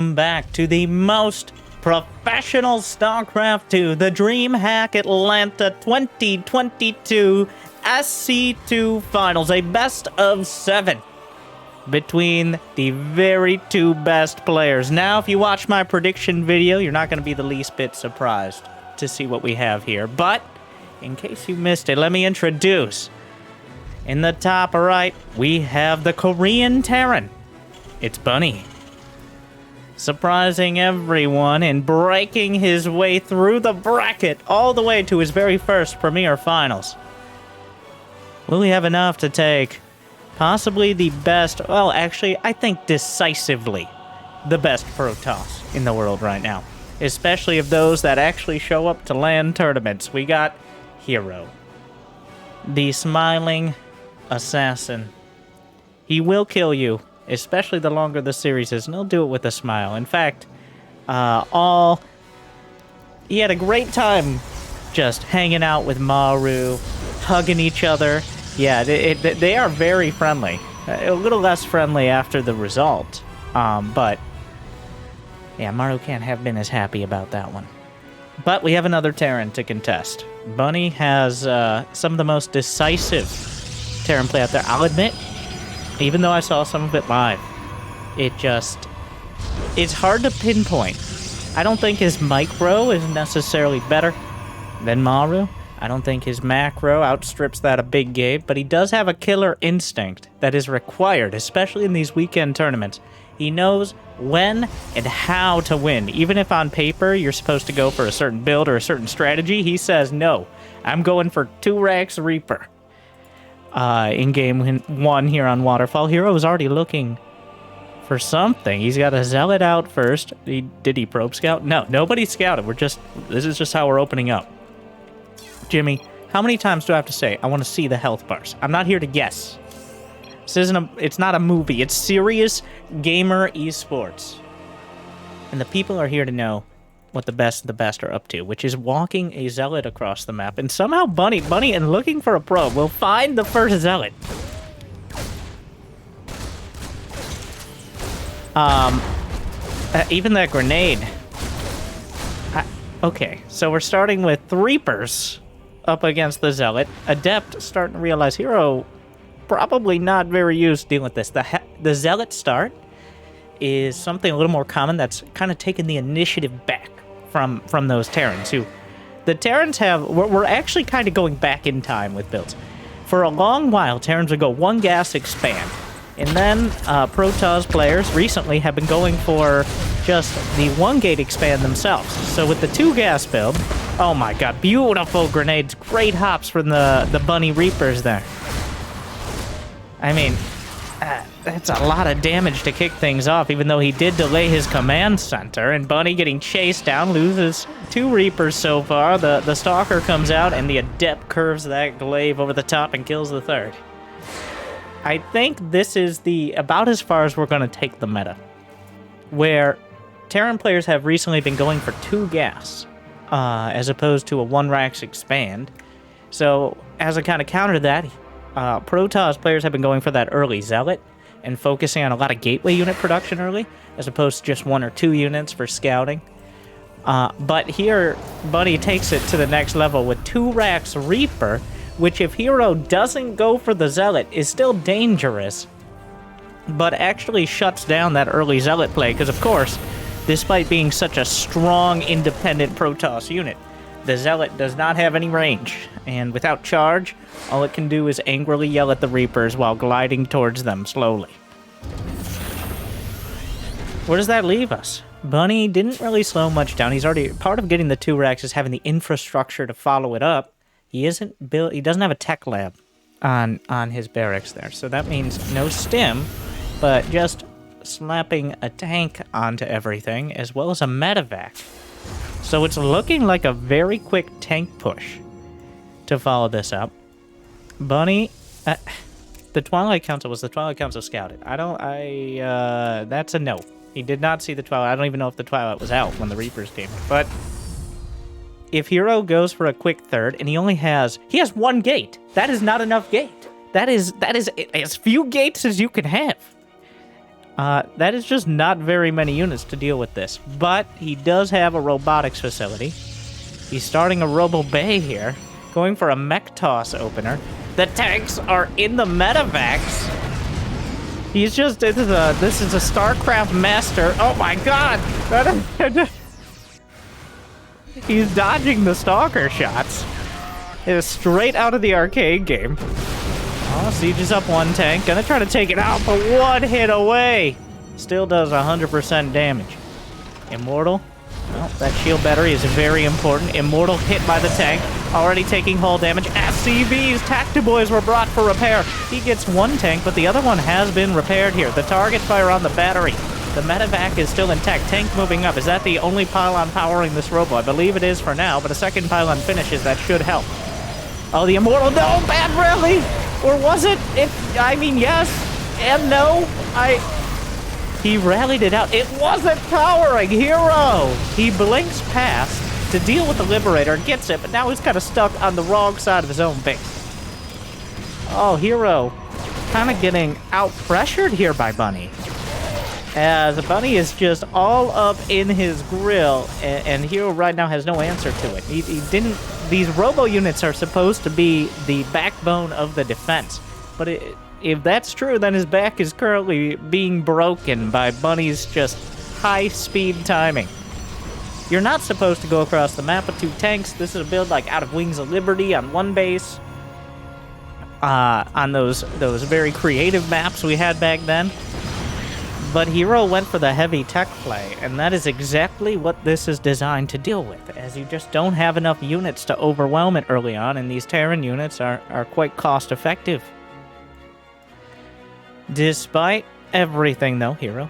Back to the most professional StarCraft 2, the Dreamhack Atlanta 2022 SC2 Finals, a best of 7 between the very two best players. Now, if you watch my prediction video, you're not going to be the least bit surprised to see what we have here. But, in case you missed it, let me introduce. In the top right, we have the Korean Terran. It's Bunny. Surprising everyone and breaking his way through the bracket all the way to his very first Premier Finals. Will he have enough to take possibly the best, well, actually, I think decisively the best Protoss in the world right now, especially of those that actually show up to LAN tournaments. We got Hero, the smiling assassin. He will kill you, especially the longer the series is, and he'll do it with a smile. In fact, he had a great time just hanging out with Maru, hugging each other. Yeah, they are very friendly. A little less friendly after the result, but yeah, Maru can't have been as happy about that one. But we have another Terran to contest. Bunny has some of the most decisive Terran play out there. I'll admit, even though I saw some of it live, it's hard to pinpoint. I don't think his micro is necessarily better than Maru. I don't think his macro outstrips that of Big Gabe, but he does have a killer instinct that is required, especially in these weekend tournaments. He knows when and how to win. Even if on paper you're supposed to go for a certain build or a certain strategy, he says, no, I'm going for 2-Rax Reaper. In game 1 here on Waterfall, Hero is already looking for something. He's got a Zealot out first. Did he probe scout? No, nobody scouted. This is just how we're opening up. Jimmy, how many times do I have to say, I want to see the health bars? I'm not here to guess. It's not a movie. It's serious gamer esports. And the people are here to know what the best of the best are up to, which is walking a Zealot across the map. And somehow Bunny, and looking for a probe, will find the first Zealot. Even that grenade. Okay, so we're starting with Reapers up against the Zealot. Adept starting to realize Hero probably not very used to dealing with this. The Zealot start is something a little more common that's kind of taken the initiative back from those Terrans. The Terrans we're actually kind of going back in time with builds. For a long while, Terrans would go 1 gas expand, and then Protoss players recently have been going for just the 1 gate expand themselves. So with the 2 gas build, oh my god, beautiful grenades, great hops from the Bunny Reapers there. I mean, that's a lot of damage to kick things off, even though he did delay his command center, and Bunny getting chased down, loses 2 Reapers so far. The Stalker comes out, and the Adept curves that glaive over the top and kills the 3rd. I think this is about as far as we're going to take the meta, where Terran players have recently been going for 2 gas, as opposed to a 1-Rax expand. So, as a kind of counter to that, Protoss players have been going for that early Zealot and focusing on a lot of gateway unit production early, as opposed to just 1 or 2 units for scouting. But here, Bunny takes it to the next level with 2-Rax Reaper, which if Hero doesn't go for the Zealot is still dangerous, but actually shuts down that early Zealot play, because of course, despite being such a strong, independent Protoss unit, the Zealot does not have any range, and without charge, all it can do is angrily yell at the Reapers while gliding towards them slowly. Where does that leave us? Bunny didn't really slow much down. He's already, part of getting the 2-Rax is having the infrastructure to follow it up. He doesn't have a tech lab on his barracks there, so that means no stim, but just slapping a tank onto everything, as well as a medevac. So it's looking like a very quick tank push to follow this up. Bunny, the Twilight Council was the Twilight Council scouted. That's a no. He did not see the Twilight. I don't even know if the Twilight was out when the Reapers came. But if Hero goes for a quick 3rd, and he has 1 gate. That is not enough gate. That is as few gates as you can have. That is just not very many units to deal with this. But he does have a robotics facility. He's starting a Robo Bay here, going for a mech toss opener. The tanks are in the medevacs. He's just, this is a StarCraft master. Oh my god! He's dodging the stalker shots. It is straight out of the arcade game. Oh, Siege is up one tank. Gonna try to take it out, but one hit away. Still does 100% damage. Immortal. Well, that shield battery is very important. Immortal hit by the tank. Already taking hull damage. SCVs, Tactiboys were brought for repair. He gets one tank, but the other one has been repaired here. The target fire on the battery. The medevac is still intact. Tank moving up. Is that the only pylon powering this robo? I believe it is for now, but a second pylon finishes. That should help. Oh, the Immortal. No, bad rally! Or was it? I mean, yes and no. He rallied it out. It wasn't powering. Hero! He blinks past to deal with the Liberator and gets it, but now he's kind of stuck on the wrong side of his own base. Oh, Hero kind of getting out-pressured here by Bunny. As Bunny is just all up in his grill, and Hero right now has no answer to it. He didn't... These robo units are supposed to be the backbone of the defense, but if that's true, then his back is currently being broken by Bunny's just high-speed timing. You're not supposed to go across the map with two tanks. This is a build like out of Wings of Liberty on one base. On those very creative maps we had back then. But Hero went for the heavy tech play, and that is exactly what this is designed to deal with, as you just don't have enough units to overwhelm it early on, and these Terran units are quite cost-effective. Despite everything, though, Hero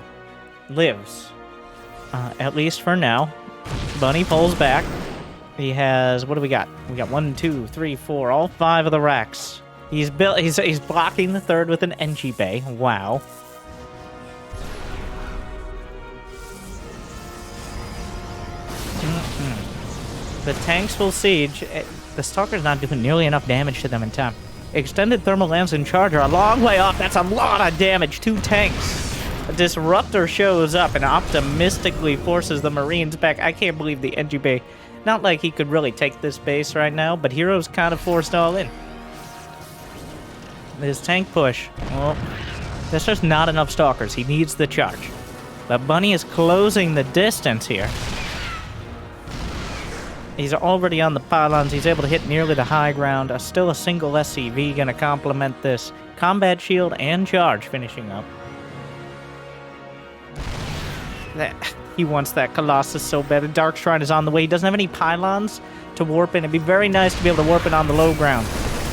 lives. At least for now. Bunny pulls back. He has... What do we got? We got 1, 2, 3, 4, all 5 of the racks. He's blocking the third with an NG Bay. Wow. The tanks will siege. The Stalker's not doing nearly enough damage to them in time. Extended thermal lance and charge are a long way off. That's a lot of damage. 2 tanks. A Disruptor shows up and optimistically forces the Marines back. I can't believe the NG Bay. Not like he could really take this base right now, but Hero's kind of forced all in. His tank push. Well, there's just not enough Stalkers. He needs the charge. But Bunny is closing the distance here. He's already on the pylons. He's able to hit nearly the high ground. Still a single SCV going to complement this. Combat shield and charge finishing up. He wants that Colossus so bad. The Dark Shrine is on the way. He doesn't have any pylons to warp in. It'd be very nice to be able to warp in on the low ground.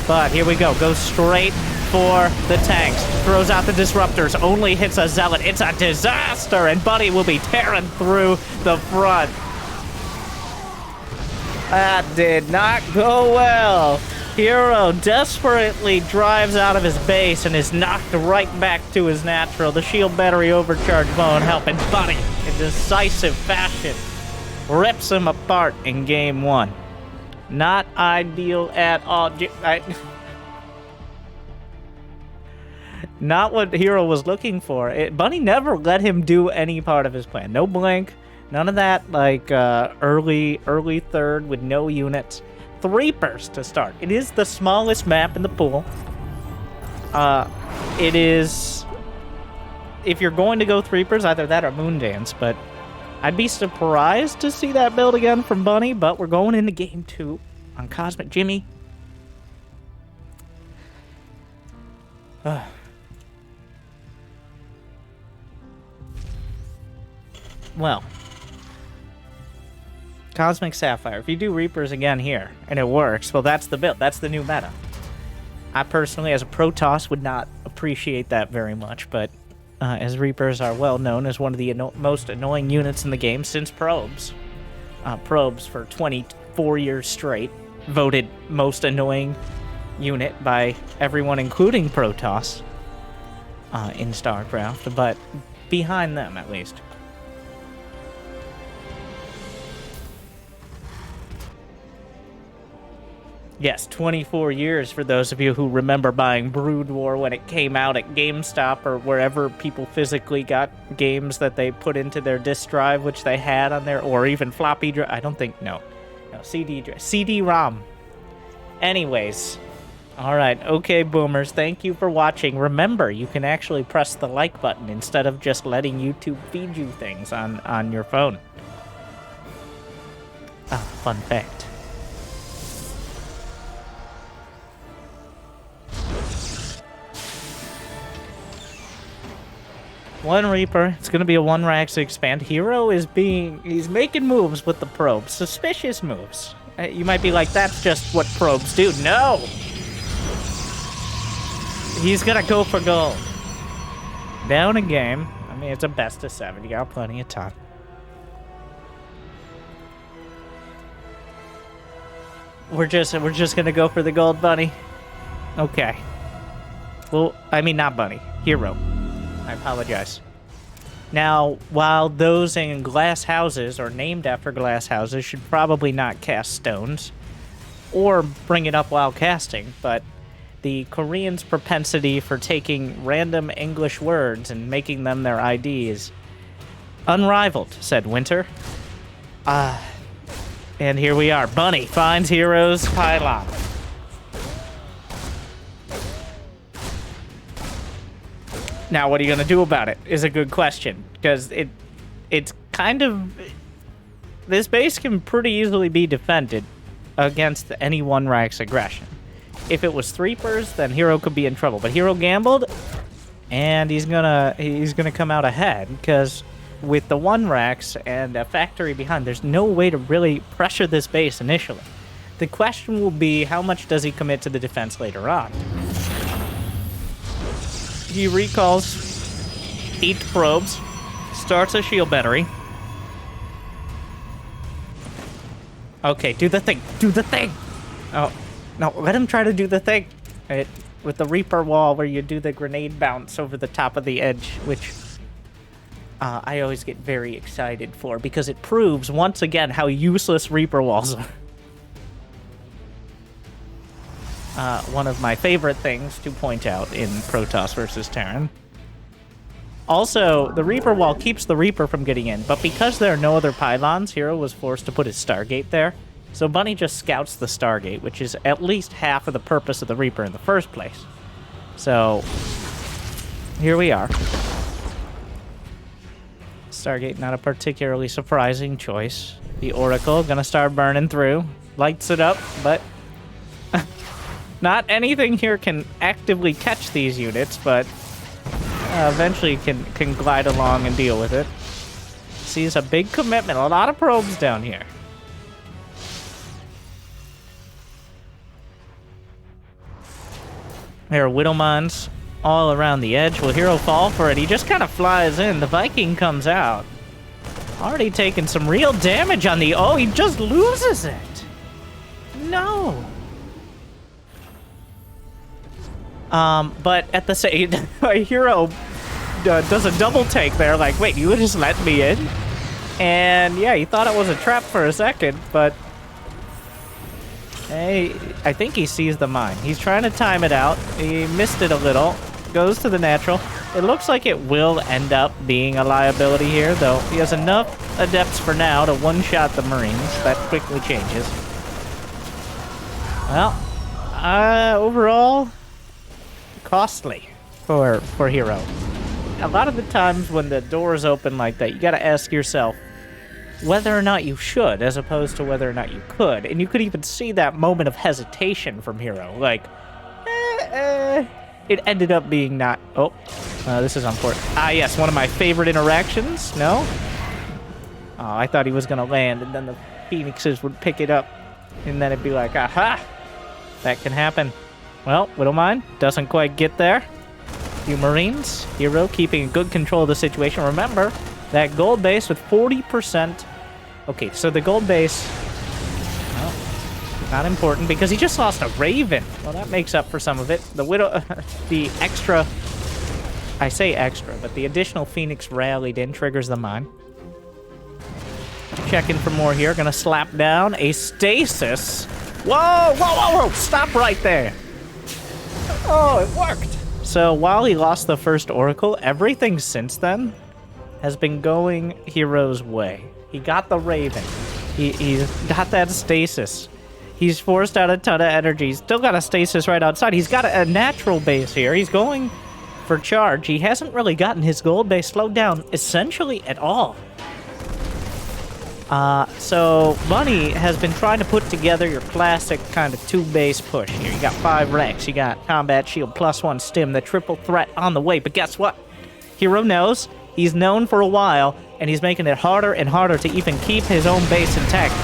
But here we go. Goes straight for the tanks. Throws out the Disruptors. Only hits a Zealot. It's a disaster. And Bunny will be tearing through the front. That did not go well. Hero desperately drives out of his base and is knocked right back to his natural. The shield battery overcharge won't help, and Bunny, in decisive fashion, rips him apart in game 1. Not ideal at all. Not what Hero was looking for. Bunny never let him do any part of his plan. No blink. None of that, like, early third with no units. 3pers to start. It is the smallest map in the pool. It is... If you're going to go 3pers, either that or moondance, but I'd be surprised to see that build again from Bunny, but we're going into game 2 on Cosmic Jimmy. Well... Cosmic Sapphire. If you do Reapers again here, and it works, well, that's the build. That's the new meta. I personally, as a Protoss, would not appreciate that very much, but as Reapers are well known as one of the most annoying units in the game since Probes. Probes, for 24 years straight, voted most annoying unit by everyone, including Protoss, in StarCraft, but behind them, at least. Yes, 24 years for those of you who remember buying Brood War when it came out at GameStop or wherever people physically got games that they put into their disk drive, which they had on there, or even floppy drive. I don't think, no, CD-ROM. Anyways, all right, okay, boomers, thank you for watching. Remember, you can actually press the like button instead of just letting YouTube feed you things on your phone. Ah, fun fact. One Reaper. It's going to be a 1 Rax expand. Hero is he's making moves with the probes. Suspicious moves. You might be like, that's just what probes do. No! He's going to go for gold. Down a game. I mean, it's a best of 7. You got plenty of time. We're just going to go for the gold, Bunny. Okay. Well, I mean, not Bunny. Hero. I apologize. Now, while those in glass houses, or named after glass houses, should probably not cast stones, or bring it up while casting, but the Koreans' propensity for taking random English words and making them their ID is unrivaled, said Winter. And here we are. Bunny finds Hero's pylon. Now, what are you going to do about it is a good question, because it's kind of... This base can pretty easily be defended against any 1 Rax aggression. If it was Threepers, then Hero could be in trouble. But Hero gambled, and he's gonna come out ahead, because with the 1 Rax and a factory behind, there's no way to really pressure this base initially. The question will be, how much does he commit to the defense later on? He recalls 8 probes, starts a shield battery. Okay, do the thing, do the thing! Oh, no, let him try to do the thing. With the Reaper wall where you do the grenade bounce over the top of the edge, which I always get very excited for, because it proves, once again, how useless Reaper walls are. One of my favorite things to point out in Protoss versus Terran. Also, the Reaper wall keeps the Reaper from getting in, but because there are no other pylons, Hero was forced to put his Stargate there. So Bunny just scouts the Stargate, which is at least half of the purpose of the Reaper in the first place. So, here we are. Stargate, not a particularly surprising choice. The Oracle, gonna start burning through. Lights it up, but... Not anything here can actively catch these units, but eventually can glide along and deal with it. Sees a big commitment, a lot of probes down here. There are Widow Mines all around the edge. Will Hero fall for it? He just kind of flies in. The Viking comes out. Already taking some real damage on the... Oh, he just loses it. No. But at the same, Hero does a double take there, like, wait, you just let me in? And yeah, he thought it was a trap for a second, but hey, I think he sees the mine. He's trying to time it out. He missed it a little. Goes to the natural. It looks like it will end up being a liability here, though he has enough adepts for now to one-shot the Marines. That quickly changes. Well, overall... costly for Hero. A lot of the times when the doors open like that, you gotta ask yourself whether or not you should, as opposed to whether or not you could. And you could even see that moment of hesitation from Hero. Like, it ended up being not... Oh, this is important. Ah, yes, one of my favorite interactions. No? Oh, I thought he was gonna land, and then the Phoenixes would pick it up, and then it'd be like, aha! That can happen. Well, Widowmine doesn't quite get there. Few Marines. Hero keeping good control of the situation. Remember, that gold base with 40%. Okay, so the gold base... Well, not important because he just lost a Raven. Well, that makes up for some of it. The Widow... the extra... I say extra, but the additional Phoenix rallied in triggers the mine. Checking for more here. Gonna slap down a stasis Whoa, whoa, whoa, whoa! Stop right there. Oh, it worked. So while he lost the first Oracle, everything since then has been going Hero's way. He got the Raven. He's got that stasis. He's forced out a ton of energy. He's still got a stasis right outside. He's got a natural base here. He's going for charge. He hasn't really gotten his gold base slowed down essentially at all. So Bunny has been trying to put together your classic kind of 2-base push here. You got 5 Rex, you got Combat Shield, +1 Stim, the triple threat on the way. But guess what? Hero knows. He's known for a while, and he's making it harder and harder to even keep his own base intact.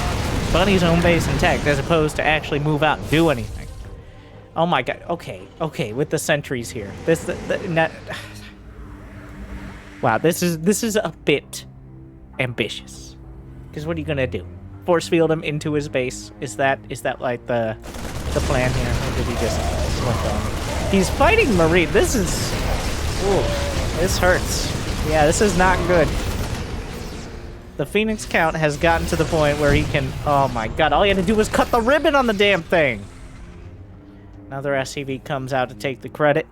Bunny's own base intact, as opposed to actually move out and do anything. Oh my god. Okay, with the sentries here. Wow, this is a bit ambitious. Because what are you gonna do? Force field him into his base? Is that like the plan here? Or did he just slip on? He's fighting Marine. This is... Ooh, this hurts. Yeah, this is not good. The Phoenix count has gotten to the point where he can... Oh my god, all he had to do was cut the ribbon on the damn thing! Another SCV comes out to take the credit.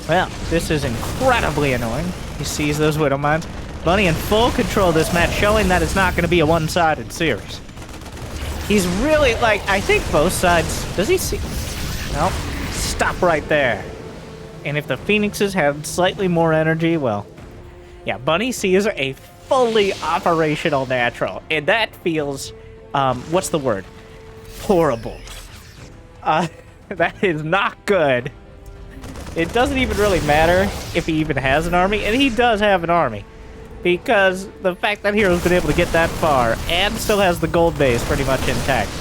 Well, this is incredibly annoying. He sees those Widow Mines. Bunny in full control of this match, showing that it's not going to be a one-sided series. He's really, like, I think both sides... Does he see... Nope. Stop right there. And if the Phoenixes had slightly more energy, well... Yeah, Bunny sees a fully operational natural. And that feels... what's the word? Horrible. That is not good. It doesn't even really matter if he even has an army. And he does have an army. Because the fact that Hero's been able to get that far and still has the gold base pretty much intact.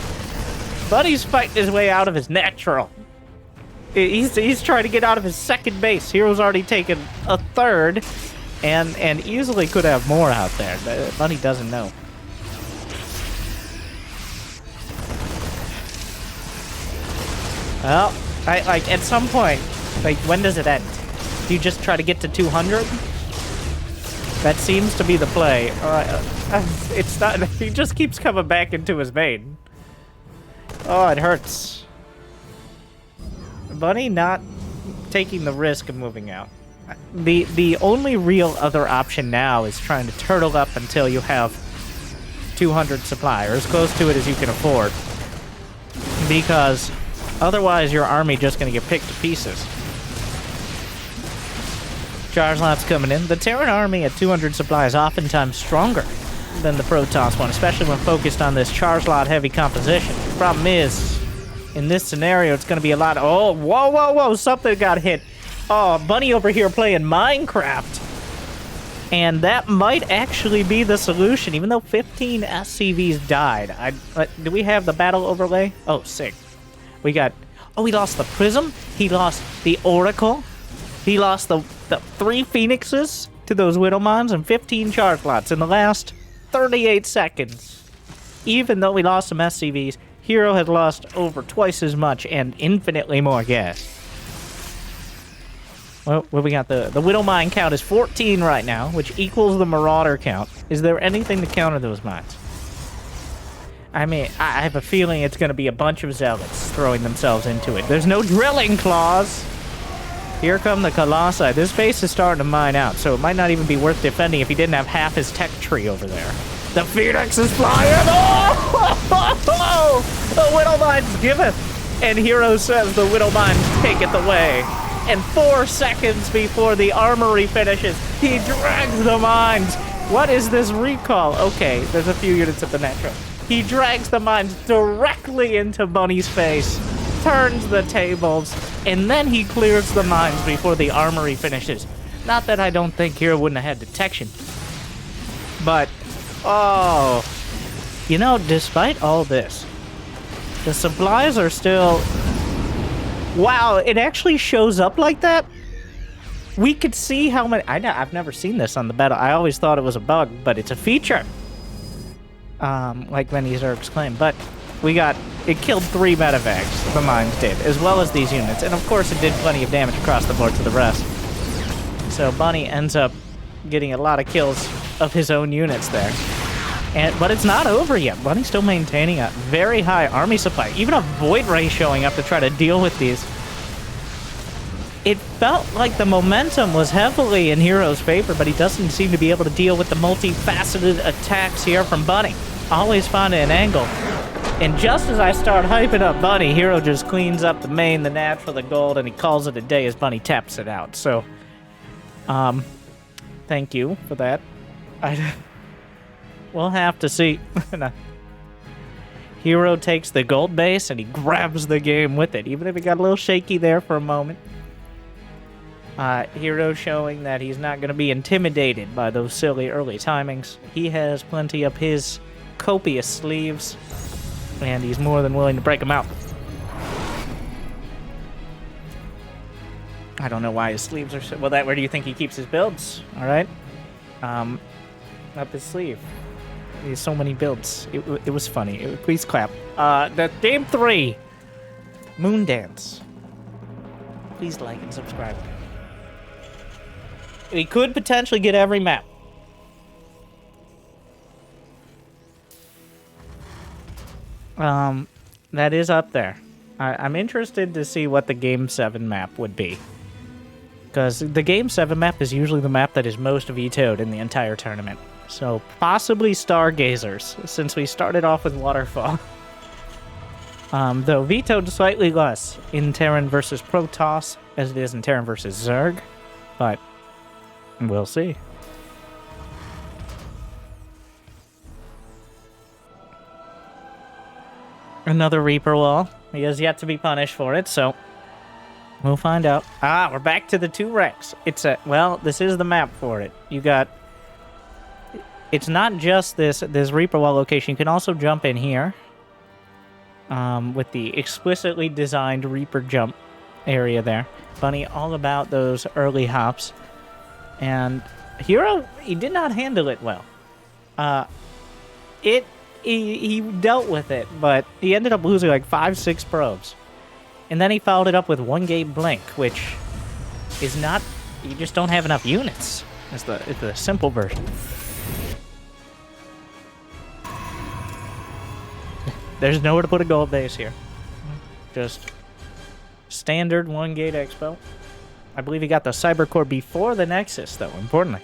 Bunny's fighting his way out of his natural. He's trying to get out of his second base. Hero's already taken a third and easily could have more out there. Bunny doesn't know. Well, like at some point, like when does it end? Do you just try to get to 200? That seems to be the play. It's not. He just keeps coming back into his main. Oh, it hurts. Bunny not taking the risk of moving out. The only real other option now is trying to turtle up until you have 200 supply, or as close to it as you can afford. Because otherwise your army just going to get picked to pieces. Charge lots coming in. The Terran army at 200 supply is oftentimes stronger than the Protoss one, especially when focused on this charge lot heavy composition. The problem is, in this scenario, it's going to be a lot of... Oh, whoa, whoa, whoa, something got hit. Oh, Bunny over here playing Minecraft. And that might actually be the solution, even though 15 SCVs died. Do we have the battle overlay? Oh, sick. We got... Oh, he lost the Prism. He lost the Oracle. He lost the 3 Phoenixes to those Widow Mines and 15 charge lots in the last 38 seconds. Even though we lost some SCVs, Hero has lost over twice as much and infinitely more gas. Well, what we got? The Widow Mine count is 14 right now, which equals the Marauder count. Is there anything to counter those mines? I mean, I have a feeling it's going to be a bunch of Zealots throwing themselves into it. There's no drilling claws! Here come the Colossi. This base is starting to mine out, so it might not even be worth defending if he didn't have half his tech tree over there. The Phoenix is flying! Oh! The Widow Mines giveth! And Hero says the Widow Mines taketh away. And 4 seconds before the armory finishes, he drags the mines! What is this recall? Okay, there's a few units at the natural. He drags the mines directly into Bunny's face, turns the tables, and then he clears the mines before the armory finishes. Not that I don't think Hero wouldn't have had detection. But, oh... You know, despite all this, the supplies are still... Wow, it actually shows up like that? We could see how many... I've never seen this on the battle. I always thought it was a bug, but it's a feature. Like many Zergs claim. But we got... It killed 3 medevacs, the mines did, as well as these units. And of course it did plenty of damage across the board to the rest. So Bunny ends up getting a lot of kills of his own units there. But it's not over yet. Bunny's still maintaining a very high army supply. Even a Void Ray showing up to try to deal with these. It felt like the momentum was heavily in Hero's favor, but he doesn't seem to be able to deal with the multifaceted attacks here from Bunny. Always finding an angle. And just as I start hyping up Bunny, Hero just cleans up the main, the natural, the gold, and he calls it a day as Bunny taps it out. So, thank you for that. We'll have to see. Hero takes the gold base and he grabs the game with it, even if it got a little shaky there for a moment. Hero showing that he's not going to be intimidated by those silly early timings. He has plenty up his copious sleeves, and he's more than willing to break them out. I don't know why his sleeves are so... Well, where do you think he keeps his builds? All right. Up his sleeve. He has so many builds. It was funny. Please clap. The Game 3. Moondance. Please like and subscribe. We could potentially get every map. That is up there. I'm interested to see what the Game 7 map would be. Because the Game 7 map is usually the map that is most vetoed in the entire tournament. So possibly Stargazers, since we started off with Waterfall. Though vetoed slightly less in Terran versus Protoss as it is in Terran versus Zerg. But we'll see. Another Reaper wall. He has yet to be punished for it, so we'll find out. We're back to the 2 wrecks. Well, this is the map for it. You got... It's not just this Reaper wall location. You can also jump in here. With the explicitly designed Reaper jump area there. Bunny all about those early hops. And Hero, he did not handle it well. He dealt with it, but he ended up losing like 5-6 probes. And then he followed it up with 1 gate blink, which is not... You just don't have enough units. It's the simple version. There's nowhere to put a gold base here. Just standard 1 gate expo. I believe he got the Cyber Core before the Nexus, though, importantly.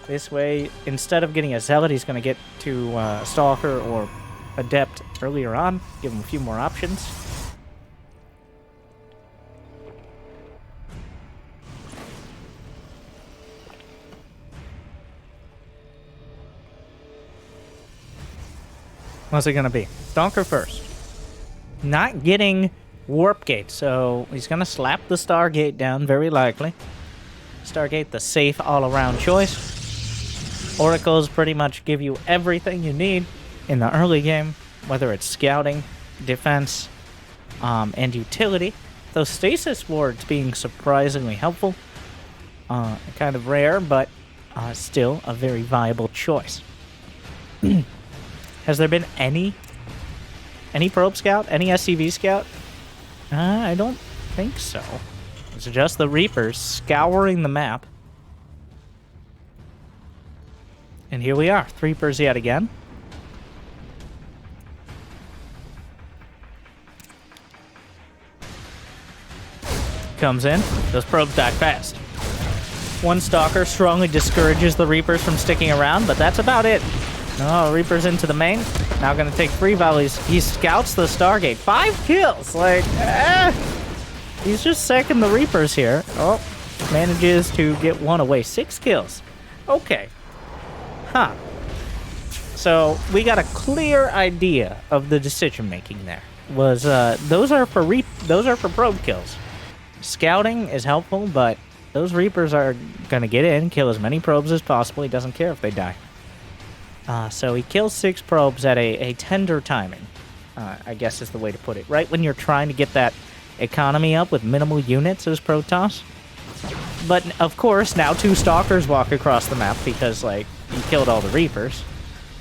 This way, instead of getting a Zealot, he's going to get to Stalker or Adept earlier on. Give him a few more options. What's it going to be? Stalker first. Not getting Warp Gate, so he's going to slap the Stargate down, very likely. Stargate, the safe all-around choice. Oracles pretty much give you everything you need in the early game, whether it's scouting, defense, and utility. Those Stasis Wards being surprisingly helpful. Kind of rare, but still a very viable choice. Has there been any probe scout? Any SCV scout? I don't think so. It's just the Reapers scouring the map. And here we are, 3 Reapers yet again. Comes in, those probes die fast. 1 Stalker strongly discourages the Reapers from sticking around, but that's about it. Oh, Reaper's into the main. Now gonna take 3 volleys. He scouts the Stargate. 5 kills! Like, he's just sacking the Reapers here. Oh, manages to get 1 away. 6 kills. Okay. Huh. So, we got a clear idea of the decision-making there. Was, those are for probe kills. Scouting is helpful, but those Reapers are gonna get in, kill as many probes as possible. He doesn't care if they die. So he kills 6 probes at a tender timing, I guess is the way to put it. Right when you're trying to get that economy up with minimal units as Protoss. But, of course, now 2 Stalkers walk across the map because, like, you killed all the Reapers.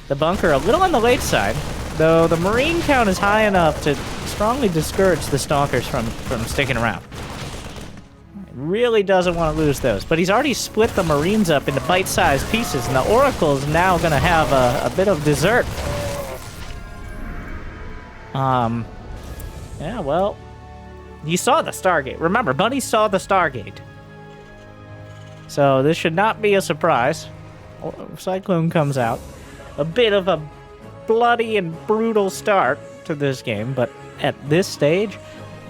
The bunker a little on the late side, though the Marine count is high enough to strongly discourage the Stalkers from sticking around. Really doesn't want to lose those. But he's already split the Marines up into bite-sized pieces, and the Oracle's now going to have a bit of dessert. Yeah, well, you saw the Stargate. Remember, Bunny saw the Stargate. So this should not be a surprise. Cyclone comes out. A bit of a bloody and brutal start to this game, but at this stage,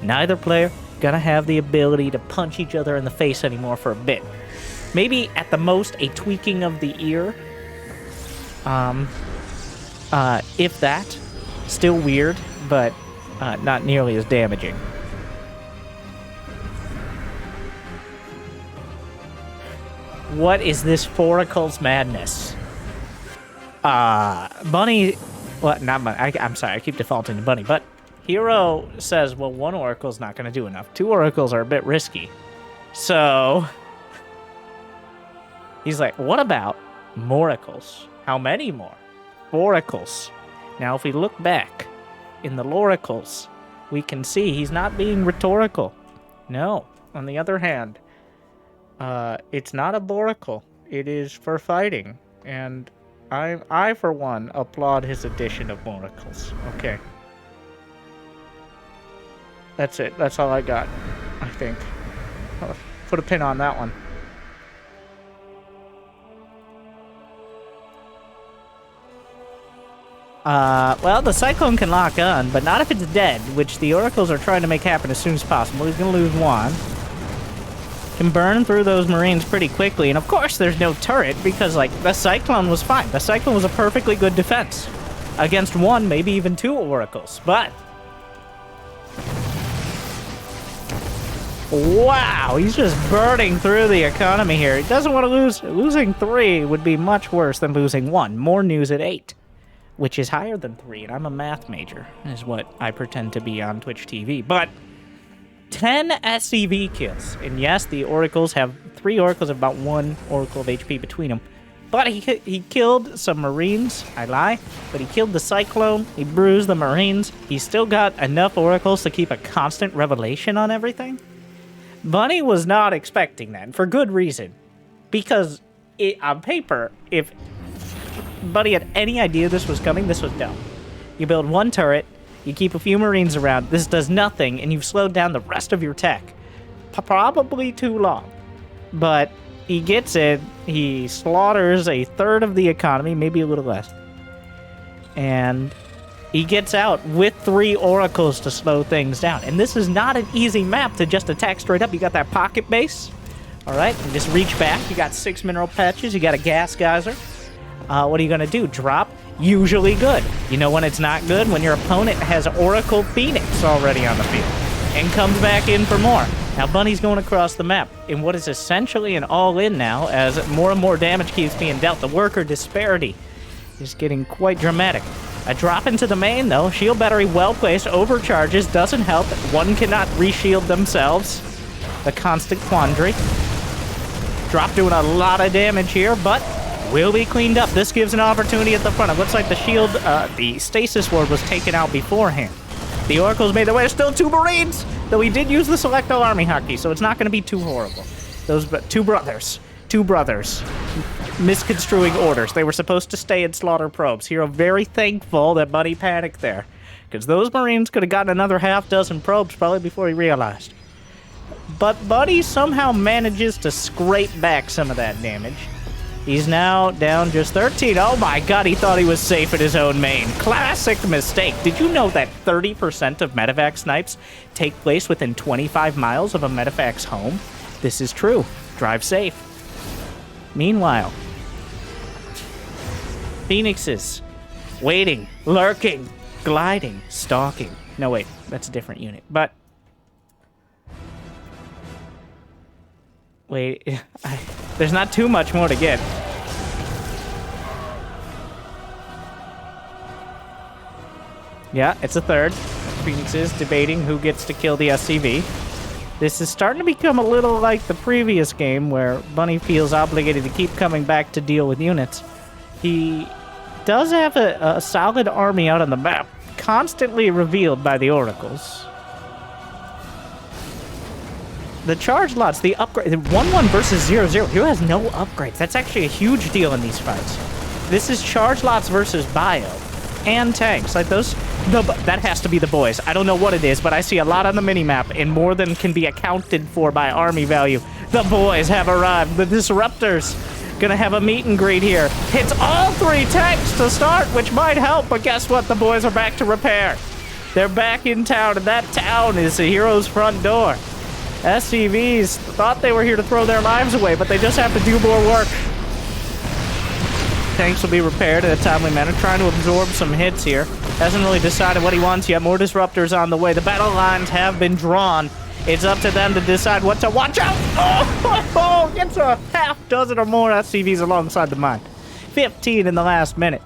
neither player gonna have the ability to punch each other in the face anymore for a bit. Maybe at the most a tweaking of the ear. If that. Still weird, but not nearly as damaging. What is this Foracle's madness? Bunny... Well, not Bunny. I'm sorry, I keep defaulting to Bunny, but Hero says, well, one Oracle's not going to do enough. Two Oracles are a bit risky. So... He's like, what about Moracles? How many more? Oracles. Now, if we look back in the Loracles, we can see he's not being rhetorical. No. On the other hand, it's not a Boracle. It is for fighting. And I, for one, applaud his addition of Moracles. Okay. That's it. That's all I got, I think. I'll put a pin on that one. Well, the Cyclone can lock on, but not if it's dead, which the Oracles are trying to make happen as soon as possible. He's going to lose one. Can burn through those Marines pretty quickly, and of course there's no turret, because, like, the Cyclone was fine. The Cyclone was a perfectly good defense against one, maybe even two Oracles, but... Wow, he's just burning through the economy here. He doesn't want to lose. Losing 3 would be much worse than losing 1. More news at 8. Which is higher than 3, and I'm a math major, is what I pretend to be on Twitch TV. But 10 SCV kills. And yes, the Oracles have 3 Oracles, about 1 Oracle of HP between them. But he killed some Marines. I lie. But he killed the Cyclone. He bruised the Marines. He's still got enough Oracles to keep a constant revelation on everything. Bunny was not expecting that, and for good reason. Because on paper, if Bunny had any idea this was coming, this was dumb. You build one turret, you keep a few Marines around, this does nothing, and you've slowed down the rest of your tech. Probably too long. But he gets it, he slaughters a third of the economy, maybe a little less. And he gets out with 3 Oracles to slow things down. And this is not an easy map to just attack straight up. You got that pocket base, alright, and just reach back. You got 6 mineral patches, you got a gas geyser. What are you going to do? Drop? Usually good. You know when it's not good? When your opponent has Oracle Phoenix already on the field and comes back in for more. Now, Bunny's going across the map in what is essentially an all-in now as more and more damage keeps being dealt. The worker disparity is getting quite dramatic. A drop into the main, though. Shield battery well-placed. Overcharges. Doesn't help. One cannot reshield themselves. The constant quandary. Drop doing a lot of damage here, but... will be cleaned up. This gives an opportunity at the front. It looks like the shield, the stasis ward was taken out beforehand. The Oracles made their way. There's still 2 Marines, though he did use the Select All Army hockey, so it's not going to be too horrible. Those 2 brothers. 2 brothers. Misconstruing orders. They were supposed to stay and slaughter probes. Hero very thankful that Bunny panicked there, because those Marines could have gotten another half-dozen probes probably before he realized. But Bunny somehow manages to scrape back some of that damage. He's now down just 13. Oh my god, he thought he was safe in his own main. Classic mistake. Did you know that 30% of medevac snipes take place within 25 miles of a medevac's home? This is true. Drive safe. Meanwhile, Phoenixes. Waiting. Lurking. Gliding. Stalking. No, wait. That's a different unit. But... wait, there's not too much more to get. Yeah, it's a third. Phoenix is debating who gets to kill the SCV. This is starting to become a little like the previous game where Bunny feels obligated to keep coming back to deal with units. He does have a solid army out on the map, constantly revealed by the Oracles. the charge lots, the upgrade, 1-1 versus 0-0. Hero has no upgrades. That's actually a huge deal in these fights. This is charge lots versus bio and tanks. Like those, that has to be the boys. I don't know what it is, but I see a lot on the minimap, and more than can be accounted for by army value. The boys have arrived. The disruptors gonna have a meet and greet here. Hits all 3 tanks to start, which might help, but guess what? The boys are back to repair. They're back in town, and that town is the hero's front door. SCVs thought they were here to throw their lives away, but they just have to do more work. Tanks will be repaired in a timely manner, trying to absorb some hits here. Hasn't really decided what he wants yet. More disruptors on the way. The battle lines have been drawn. It's up to them to decide what to watch out. Oh, gets a half dozen or more SCVs alongside the mine. 15 in the last minute.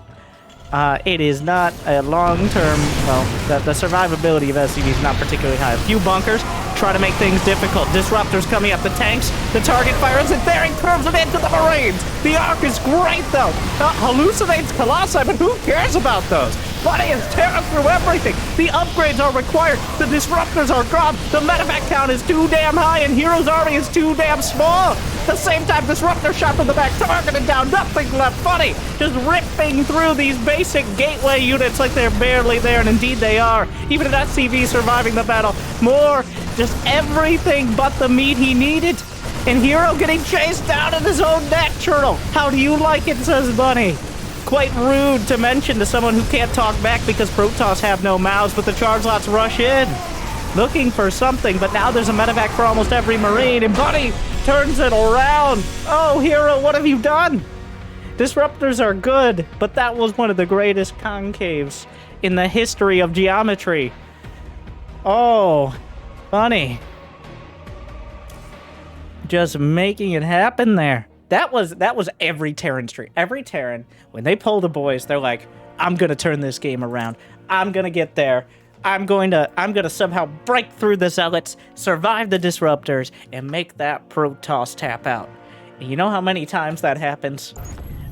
It is not a long-term, well, the survivability of SCV is not particularly high. A few bunkers try to make things difficult. Disruptors coming up the tanks. The target fires it there and curves it into the Marines. The arc is great, though. Hallucinates Colossi, but who cares about those? Buddy is tearing through everything. The upgrades are required. The disruptors are gone. The medevac count is too damn high, and Hero's army is too damn small. At the same time, disruptor shot from the back, targeted down, nothing left. Buddy just ripping through these basic gateway units like they're barely there, and indeed they are. Even an SCV surviving the battle. More, just everything but the meat he needed. And Hero getting chased down in his own net turtle. How do you like it, says Bunny. Quite rude to mention to someone who can't talk back because Protoss have no mouths, but the charge lots rush in. Looking for something, but now there's a medevac for almost every Marine, and Bunny turns it around. Oh, Hero, what have you done? Disruptors are good, but that was one of the greatest concaves in the history of geometry. Oh, Bunny. Just making it happen there. That was every Terran stream. Every Terran, when they pull the boys, they're like, I'm gonna turn this game around. I'm gonna get there. I'm gonna somehow break through the zealots, survive the disruptors, and make that Protoss tap out. And you know how many times that happens?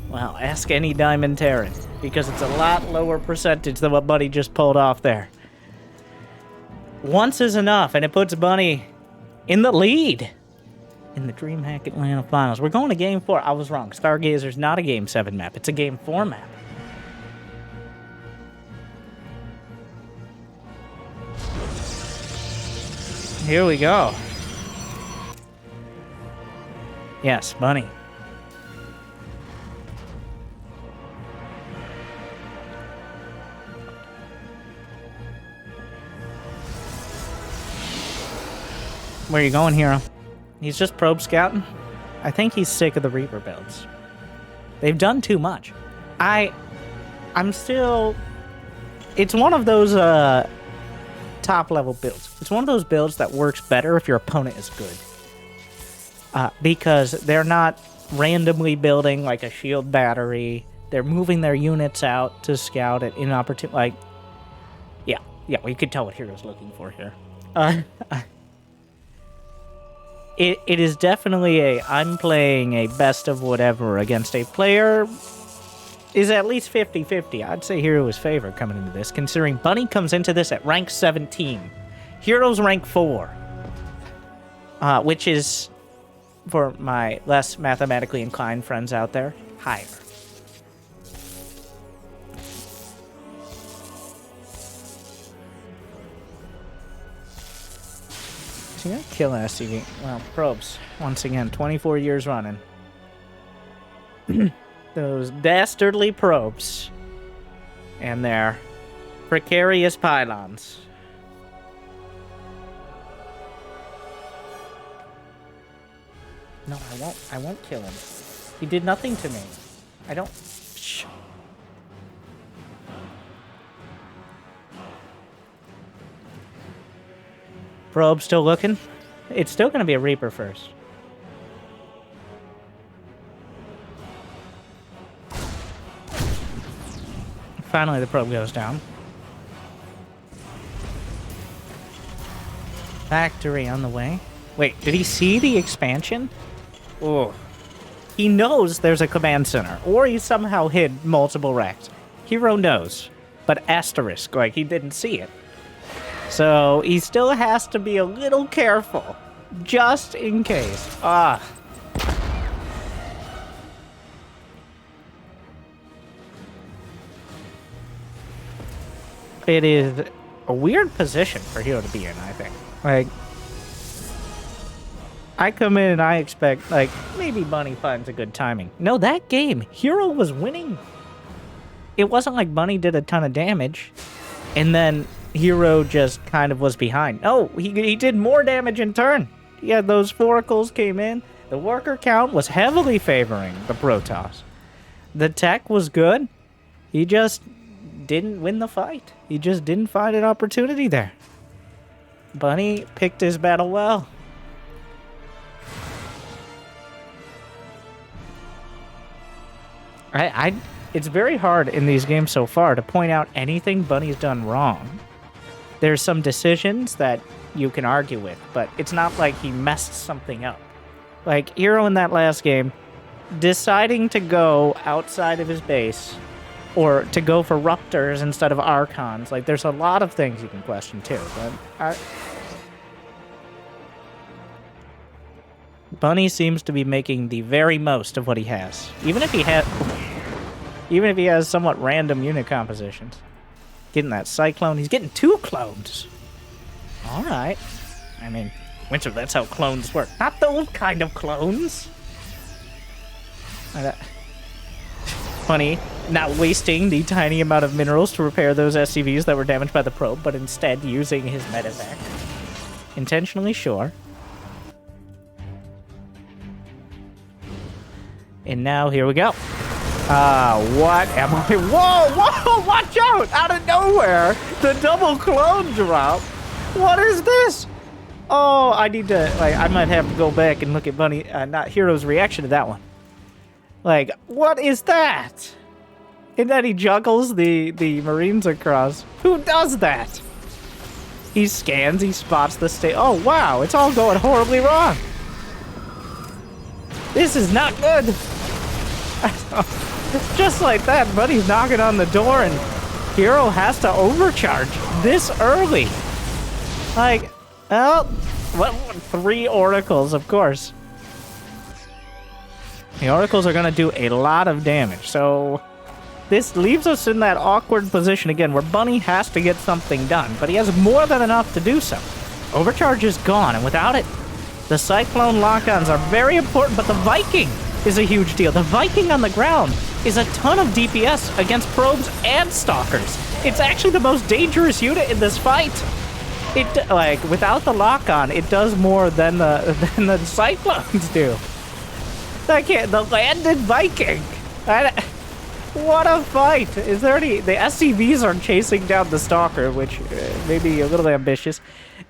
Well, ask any Diamond Terran, because it's a lot lower percentage than what Bunny just pulled off there. Once is enough, and it puts Bunny in the lead in the Dreamhack Atlanta Finals. We're going to Game 4. I was wrong. Stargazer's not a Game 7 map. It's a Game 4 map. Here we go. Yes, Bunny. Where are you going, Hero? He's just probe scouting. I think he's sick of the Reaper builds. They've done too much. I'm still... It's one of those top-level builds. It's one of those builds that works better if your opponent is good. Because they're not randomly building like a shield battery. They're moving their units out to scout at inopportune... Like, yeah, well, you can tell what Hero's looking for here. It is definitely I'm playing a best of whatever against a player is at least 50-50. I'd say Hero is favored coming into this, considering Bunny comes into this at rank 17. Hero's rank 4. Which is, for my less mathematically inclined friends out there, higher. Is he gonna kill an SCV? Well, probes. Once again, 24 years running. Those dastardly probes. And their precarious pylons. No, I won't kill him. He did nothing to me. I don't... Shh. Probe still looking? It's still going to be a Reaper first. Finally, the probe goes down. Factory on the way. Wait, did he see the expansion? Oh. He knows there's a command center, or he somehow hid multiple racks. Hero knows, but asterisk, like he didn't see it. So he still has to be a little careful. Just in case. Ah. It is a weird position for Hero to be in, I think. Like, I come in and I expect, like, maybe Bunny finds a good timing. No, that game, Hero was winning. It wasn't like Bunny did a ton of damage, and then Hero just kind of was behind. No, he did more damage in turn. He had those foracles came in. The worker count was heavily favoring the Protoss. The tech was good. He just didn't win the fight. He just didn't find an opportunity there. Bunny picked his battle well. It's very hard in these games so far to point out anything Bunny's done wrong. There's some decisions that you can argue with, but it's not like he messed something up. Like Hero in that last game, deciding to go outside of his base, or to go for Ruptors instead of Archons. Like, there's a lot of things you can question too, but Bunny seems to be making the very most of what he has. Even if he has somewhat random unit compositions. Getting that Cyclone. He's getting 2 clones. Alright. I mean, Winter, that's how clones work. Not those kind of clones. Funny, not wasting the tiny amount of minerals to repair those SCVs that were damaged by the probe, but instead using his medevac. Intentionally, sure. And now, here we go. What am I? Whoa, watch out! Out of nowhere, the double clone drop. What is this? Oh, I need to, like, I might have to go back and look at Bunny, not Hero's reaction to that one. Like, what is that? And then he juggles the Marines across. Who does that? He scans, he spots the state. Oh, wow, it's all going horribly wrong. This is not good. Just like that, Bunny's knocking on the door and Hero has to overcharge this early. Like, well, 3 oracles, of course. The oracles are going to do a lot of damage, so this leaves us in that awkward position again where Bunny has to get something done, but he has more than enough to do so. Overcharge is gone, and without it, the Cyclone lock-ons are very important, but the Viking is a huge deal. The Viking on the ground is a ton of DPS against probes and stalkers. It's actually the most dangerous unit in this fight. It, like, without the lock-on, it does more than the Cyclones do. The landed Viking. What a fight. Is there any... The SCVs are chasing down the Stalker, which may be a little ambitious.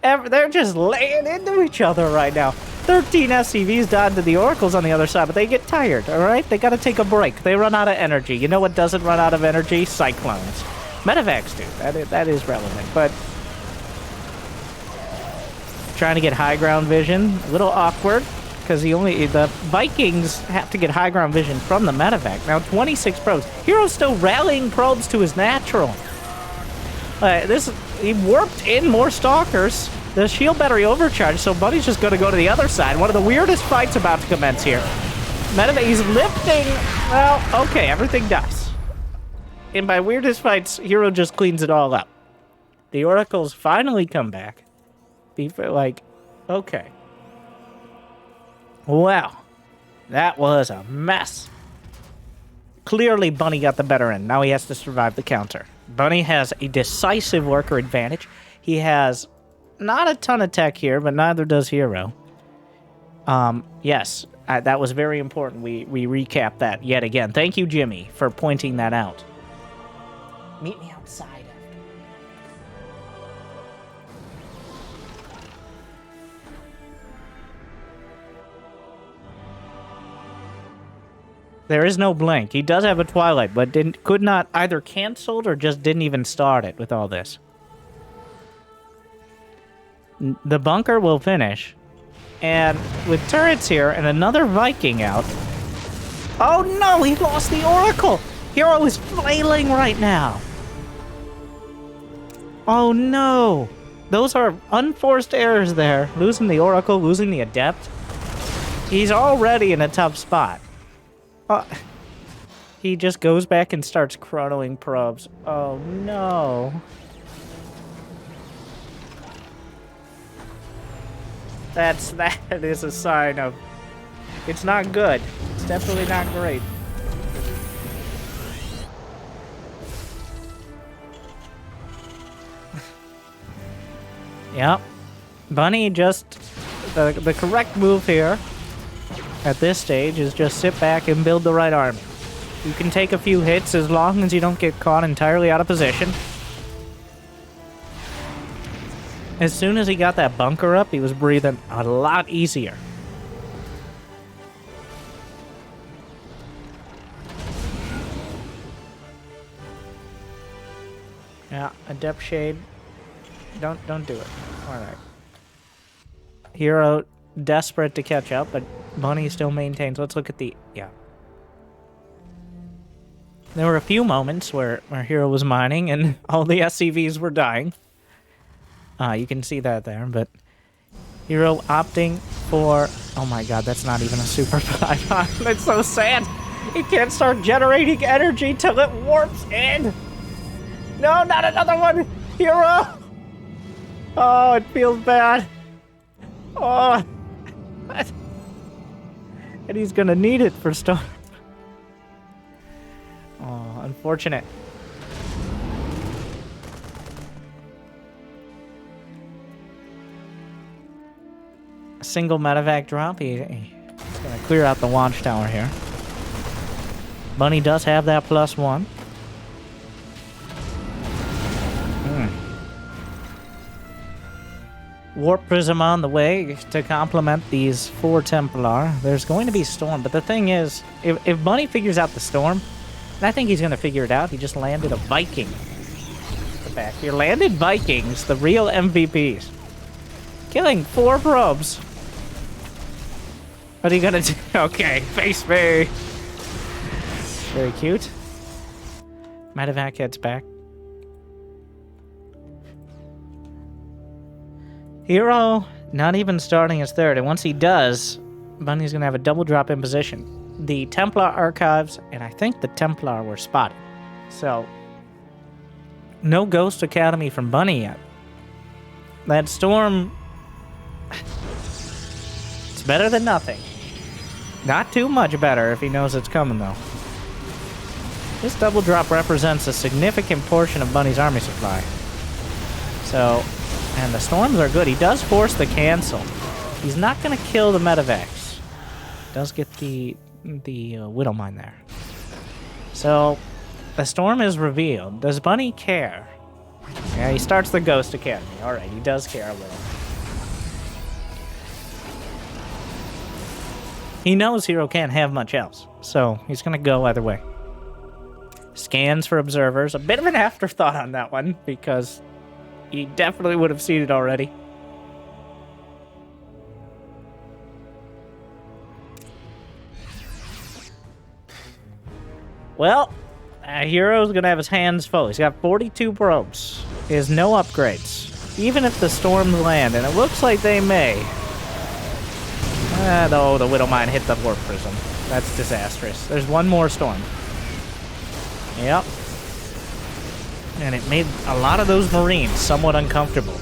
They're just laying into each other right now. 13 SCVs died to the Oracles on the other side, but they get tired, alright? They gotta take a break. They run out of energy. You know what doesn't run out of energy? Cyclones. Medevacs do. That is relevant, but... Trying to get high ground vision. A little awkward. Because the Vikings have to get high ground vision from the medevac. Now 26 probes. Hero's still rallying probes to his natural. He warped in more stalkers. The shield battery overcharged, so Bunny's just going to go to the other side. One of the weirdest fights about to commence here. Medevac, he's lifting. Well, okay, everything dies. And by weirdest fights, Hero just cleans it all up. The Oracles finally come back. Like, okay. Wow, that was a mess. Clearly, Bunny got the better end. Now he has to survive the counter. Bunny has a decisive worker advantage. He has not a ton of tech here, but neither does Hero. Yes, that was very important. We recap that yet again. Thank you, Jimmy, for pointing that out. Meet me outside. There is no blink. He does have a Twilight, but could not either canceled or just didn't even start it with all this. The bunker will finish. And with turrets here and another Viking out. Oh no, he lost the Oracle! Hero is flailing right now. Oh no. Those are unforced errors there. Losing the Oracle, losing the Adept. He's already in a tough spot. He just goes back and starts chronoing probes. Oh, no. That is a sign of... It's not good. It's definitely not great. Yep. Bunny just... The correct move here at this stage is just sit back and build the right army. You can take a few hits as long as you don't get caught entirely out of position. As soon as he got that bunker up, he was breathing a lot easier. Yeah, Adept Shade. Don't do it. Alright. Hero desperate to catch up, but Bunny still maintains. Let's look at the... Yeah. There were a few moments where Hero was mining and all the SCVs were dying. You can see that there, but Hero opting for... Oh my god, that's not even a super python. It's so sad. He can't start generating energy till it warps in. No, not another one. Hero. Oh, it feels bad. Oh. And he's gonna need it for Storm. Oh, unfortunate. A single medevac drop. He's gonna clear out the launch tower here. Bunny does have that +1. Warp Prism on the way to complement these 4 Templar. There's going to be Storm, but the thing is, if Bunny figures out the Storm, and I think he's going to figure it out, he just landed a Viking. The back here. Landed Vikings, the real MVPs. Killing 4 probes. What are you going to do? Okay, face me. Very cute. Medevac heads back. Hero, not even starting his 3rd, and once he does, Bunny's gonna have a double drop in position. The Templar archives, and I think the Templar were spotted. So, no Ghost Academy from Bunny yet. That Storm... It's better than nothing. Not too much better if he knows it's coming, though. This double drop represents a significant portion of Bunny's army supply. So... And the Storms are good. He does force the cancel. He's not going to kill the medevacs. Does get the Widowmine there. So, the Storm is revealed. Does Bunny care? Yeah, he starts the Ghost Academy. Alright, he does care a little. He knows Hero can't have much else, so he's going to go either way. Scans for observers. A bit of an afterthought on that one, because... He definitely would have seen it already. Well, Hero's gonna have his hands full. He's got 42 probes. He has no upgrades. Even if the Storms land, and it looks like they may. Though the Widowmine hit the Warp Prism. That's disastrous. There's one more Storm. Yep. And it made a lot of those Marines somewhat uncomfortable.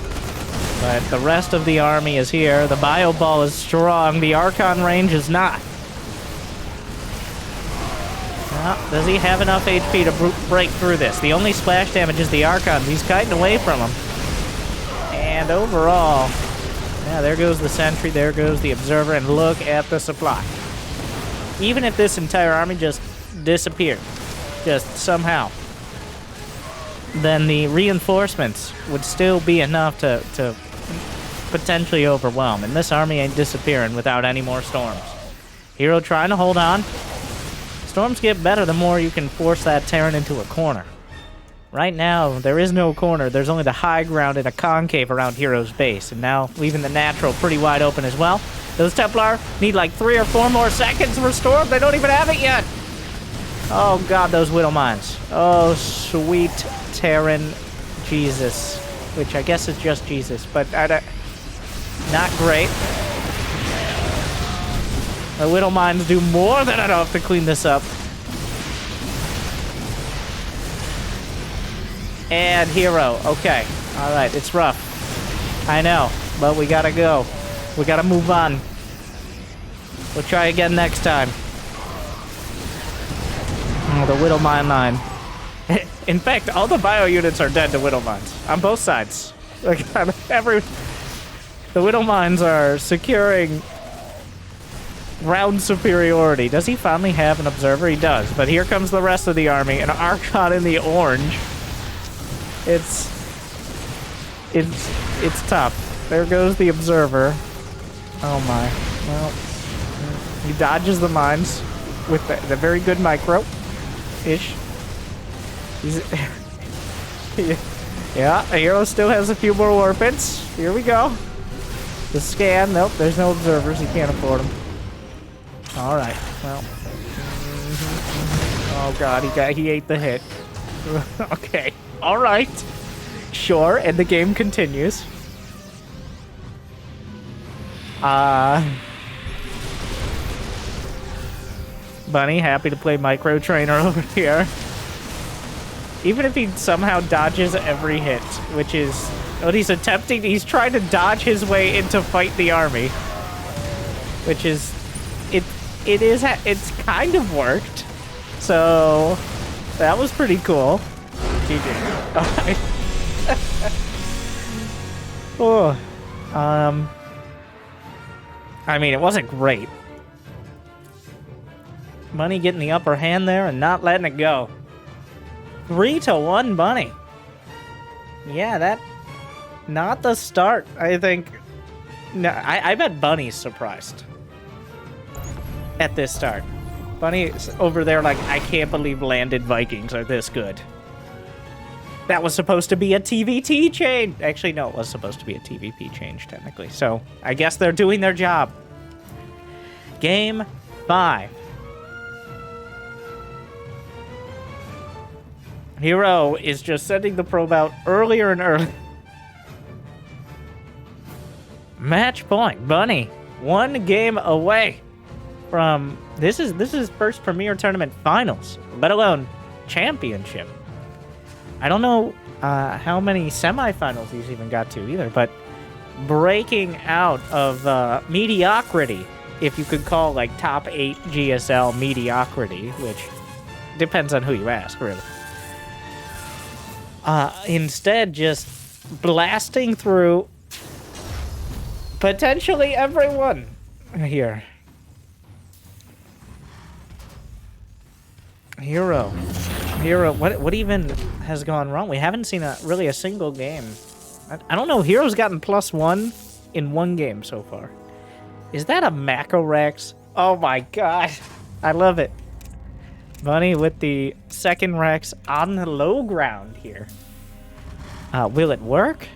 But the rest of the army is here. The Bio Ball is strong. The Archon range is not. Well, does he have enough HP to break through this? The only splash damage is the Archon. He's kiting away from him. And overall... Yeah, there goes the Sentry. There goes the Observer. And look at the supply. Even if this entire army just disappeared. Just somehow... then the reinforcements would still be enough to potentially overwhelm. And this army ain't disappearing without any more Storms. Hero trying to hold on. Storms get better the more you can force that Terran into a corner. Right now, there is no corner. There's only the high ground and a concave around Hero's base. And now, leaving the natural pretty wide open as well. Those Templar need like 3 or 4 more seconds for Storm. They don't even have it yet. Oh god, those Widowmines. Oh, sweet Terran Jesus. which I guess is just Jesus, but not great. The Little Mines do more than enough to clean this up. And Hero. Okay. All right. It's rough. I know. But we gotta go. We gotta move on. We'll try again next time. Oh, the Whittle Mine line. In fact, all the bio units are dead to Whittle Mines. On both sides. Like, the Whittle Mines are securing round superiority. Does he finally have an observer? He does. But here comes the rest of the army. An Archon in the orange. It's tough. There goes the observer. Oh my. Well, he dodges the mines with the very good micro-ish. Yeah, a hero still has a few more warpits. Here we go. The scan. Nope, there's no observers. He can't afford them. All right. Well. Oh god, he ate the hit. Okay. All right. Sure, and the game continues. Bunny, happy to play Micro Trainer over here. Even if he somehow dodges every hit, which is what he's attempting. He's trying to dodge his way into fight the army. Which is... It's kind of worked. So... That was pretty cool. GG. Alright. Oh. I mean, it wasn't great. Bunny getting the upper hand there and not letting it go. 3-1 Bunny. Yeah, that... Not the start, I think. No, I bet Bunny's surprised. At this start. Bunny's over there like, I can't believe landed Vikings are this good. That was supposed to be a TVT change. Actually, no, it was supposed to be a TVP change, technically. So, I guess they're doing their job. Game 5. Hero is just sending the probe out earlier and earlier. Match point. Bunny, 1 game away from... This is first Premier Tournament Finals, let alone Championship. I don't know how many semifinals he's even got to either, but breaking out of mediocrity, if you could call like top 8 GSL mediocrity, which depends on who you ask, really. Instead, just blasting through potentially everyone here. Hero, what even has gone wrong? We haven't seen really a single game. I don't know. Hero's gotten +1 in 1 game so far. Is that a Macro Rex? Oh my god, I love it. Bunny with the second Rex on the low ground here. Will it work?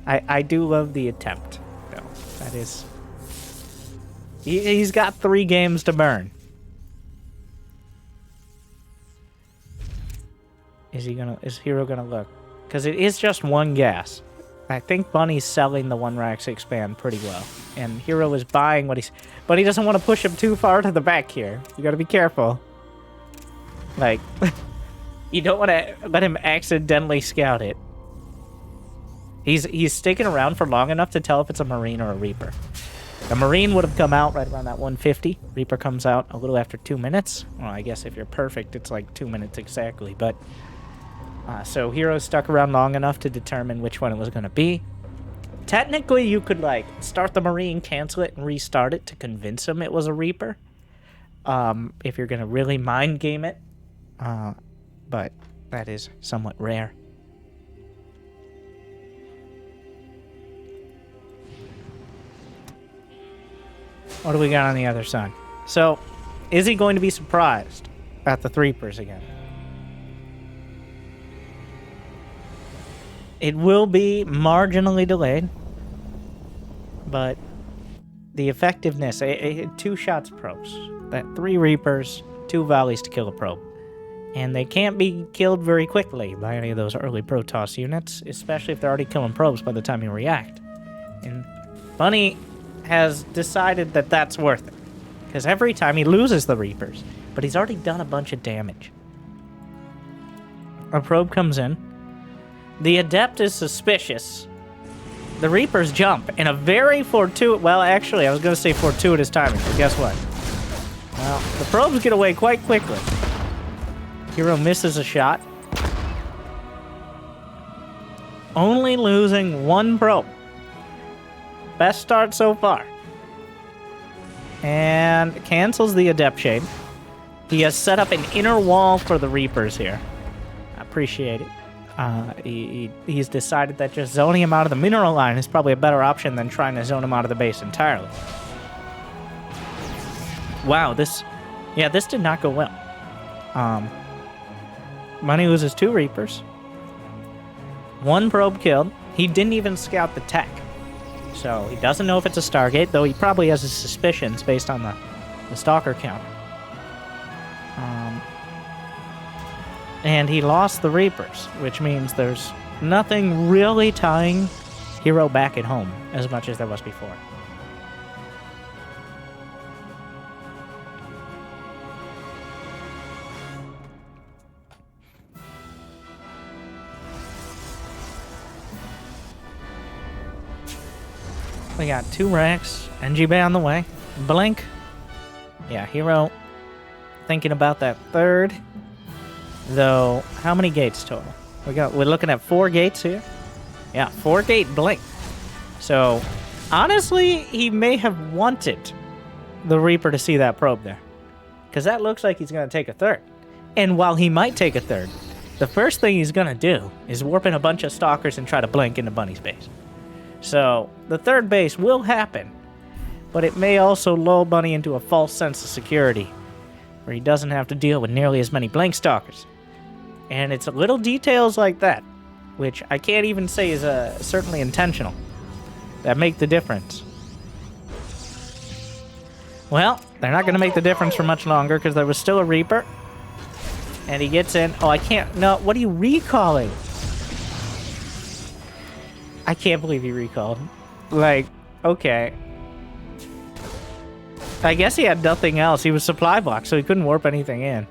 I do love the attempt, though. That is... He's got 3 games to burn. Is Hero gonna look? Because it is just 1 gas. I think Bunny's selling the 1 Rax expand pretty well. And Hero is buying what he's... But he doesn't want to push him too far to the back here. You gotta be careful. Like... You don't want to let him accidentally scout it. He's sticking around for long enough to tell if it's a Marine or a Reaper. The Marine would have come out right around that 150. Reaper comes out a little after 2 minutes. Well, I guess if you're perfect, it's like 2 minutes exactly. But so Hero stuck around long enough to determine which one it was going to be. Technically, you could like start the Marine, cancel it, and restart it to convince him it was a Reaper. If you're going to really mind game it. But that is somewhat rare. What do we got on the other side? So, is he going to be surprised at the Threepers again? It will be marginally delayed, but the effectiveness, 2 shots probes, that 3 Reapers, 2 volleys to kill a probe. And they can't be killed very quickly by any of those early Protoss units, especially if they're already killing probes by the time you react. And Bunny has decided that that's worth it. Because every time he loses the Reapers, but he's already done a bunch of damage. A probe comes in. The Adept is suspicious. The Reapers jump in a very fortuitous... Well, actually, I was going to say fortuitous timing, but guess what? Well, the probes get away quite quickly. Hero misses a shot. Only losing one probe. Best start so far. And cancels the Adept Shade. He has set up an inner wall for the Reapers here. I appreciate it. He's decided that just zoning him out of the mineral line is probably a better option than trying to zone him out of the base entirely. Wow, this did not go well. Bunny loses 2 Reapers. 1 probe killed. He didn't even scout the tech. So he doesn't know if it's a Stargate, though he probably has his suspicions based on the Stalker count. And he lost the Reapers, which means there's nothing really tying Hero back at home as much as there was before. We got 2 racks, NG Bay on the way. Blink. Yeah, Hero thinking about that 3rd. Though, how many gates total? We're looking at 4 gates here. Yeah, 4 gate blink. So, honestly, he may have wanted the Reaper to see that probe there. Because that looks like he's going to take a 3rd. And while he might take a 3rd, the first thing he's going to do is warp in a bunch of Stalkers and try to blink into Bunny's base. So, the 3rd base will happen, but it may also lull Bunny into a false sense of security, where he doesn't have to deal with nearly as many Blink Stalkers. And it's little details like that, which I can't even say is certainly intentional, that make the difference. Well, they're not going to make the difference for much longer, because there was still a Reaper, and he gets in. Oh, I can't, no, what are you recalling? I can't believe he recalled. Like, okay. I guess he had nothing else. He was supply blocked, so he couldn't warp anything in.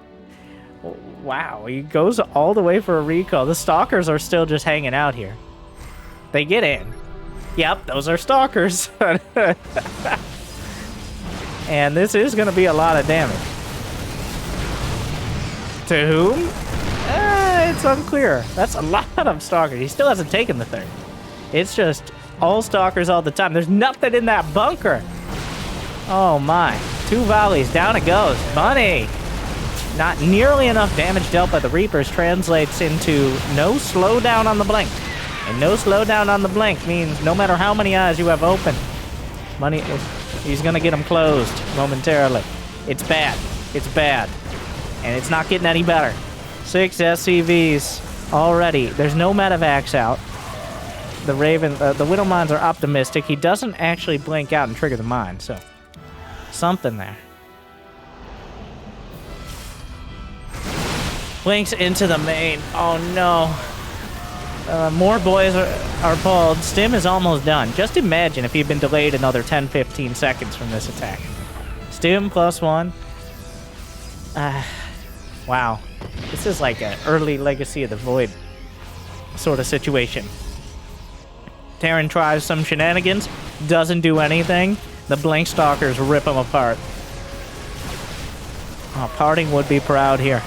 Wow, he goes all the way for a recall. The Stalkers are still just hanging out here. They get in. Yep, those are Stalkers. And this is going to be a lot of damage. To whom? It's unclear. That's a lot of Stalkers. He still hasn't taken the 3rd. It's just all Stalkers all the time. There's nothing in that bunker. Oh my. 2 volleys. Down it goes. Bunny. Not nearly enough damage dealt by the Reapers translates into no slowdown on the blink. And no slowdown on the blink means no matter how many eyes you have open, Bunny, he's going to get them closed momentarily. It's bad. It's bad. And it's not getting any better. 6 SCVs already. There's no medevacs out. The Raven, the Widow Mines are optimistic. He doesn't actually blink out and trigger the mine, so something there. Blinks into the main. Oh no. More boys are pulled. Stim is almost done. Just imagine if he'd been delayed another 10-15 seconds from this attack. Stim +1. Wow. This is like an early Legacy of the Void sort of situation. Terran tries some shenanigans, doesn't do anything. The Blink Stalkers rip him apart. Oh, Parting would be proud here.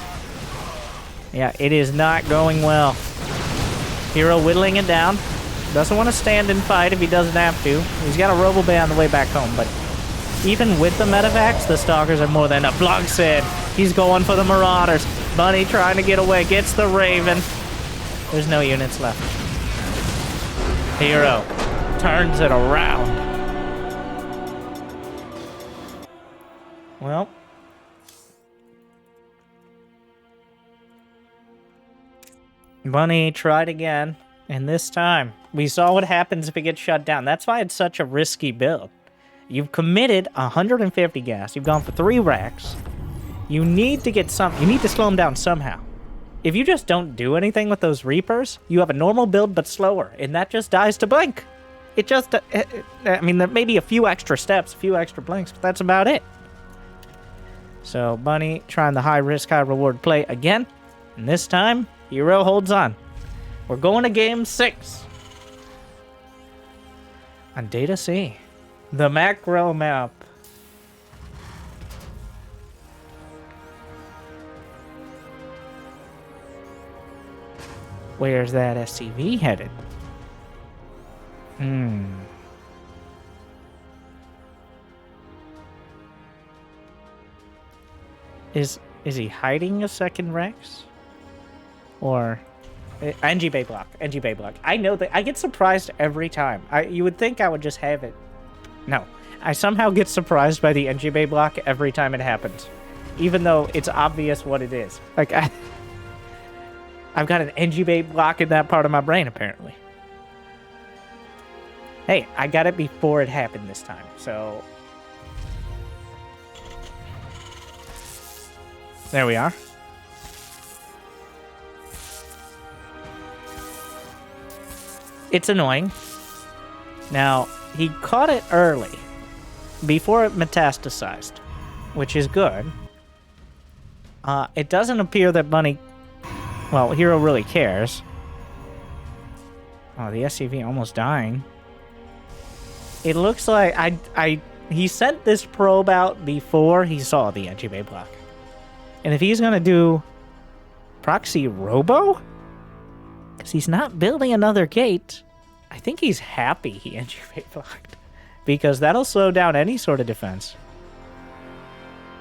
Yeah, it is not going well. Hero whittling it down. Doesn't want to stand and fight if he doesn't have to. He's got a Robobay on the way back home, but even with the medevacs, the Stalkers are more than enough. Blog said he's going for the Marauders. Bunny trying to get away, gets the Raven. There's no units left. Hero turns it around. Well. Bunny tried again, and this time, we saw what happens if it gets shut down. That's why it's such a risky build. You've committed 150 gas, you've gone for 3 racks, You need to get some... You need to slow him down somehow. If you just don't do anything with those Reapers, you have a normal build but slower, and that just dies to blink. It just... I mean, there may be a few extra steps, a few extra blinks, but that's about it. So, Bunny trying the high-risk, high-reward play again. And this time, Hero holds on. We're going to game 6. On Data C. The macro map. Where's that SCV headed? Is he hiding a second Rex? Or NG Bay block. NG Bay block. I know that I get surprised every time. You would think I would just have it. No. I somehow get surprised by the NG Bay block every time it happens. Even though it's obvious what it is. Like I've got an NG Bay block in that part of my brain apparently. Hey, I got it before it happened this time, so there we are. It's annoying. Now, he caught it early, before it metastasized, which is good. It doesn't appear that Bunny... Well, Hero really cares. Oh, the SCV almost dying. It looks like he sent this probe out before he saw the NG Bay block. And if he's gonna do proxy robo, because he's not building another gate, I think he's happy he NG Bay blocked, because that'll slow down any sort of defense.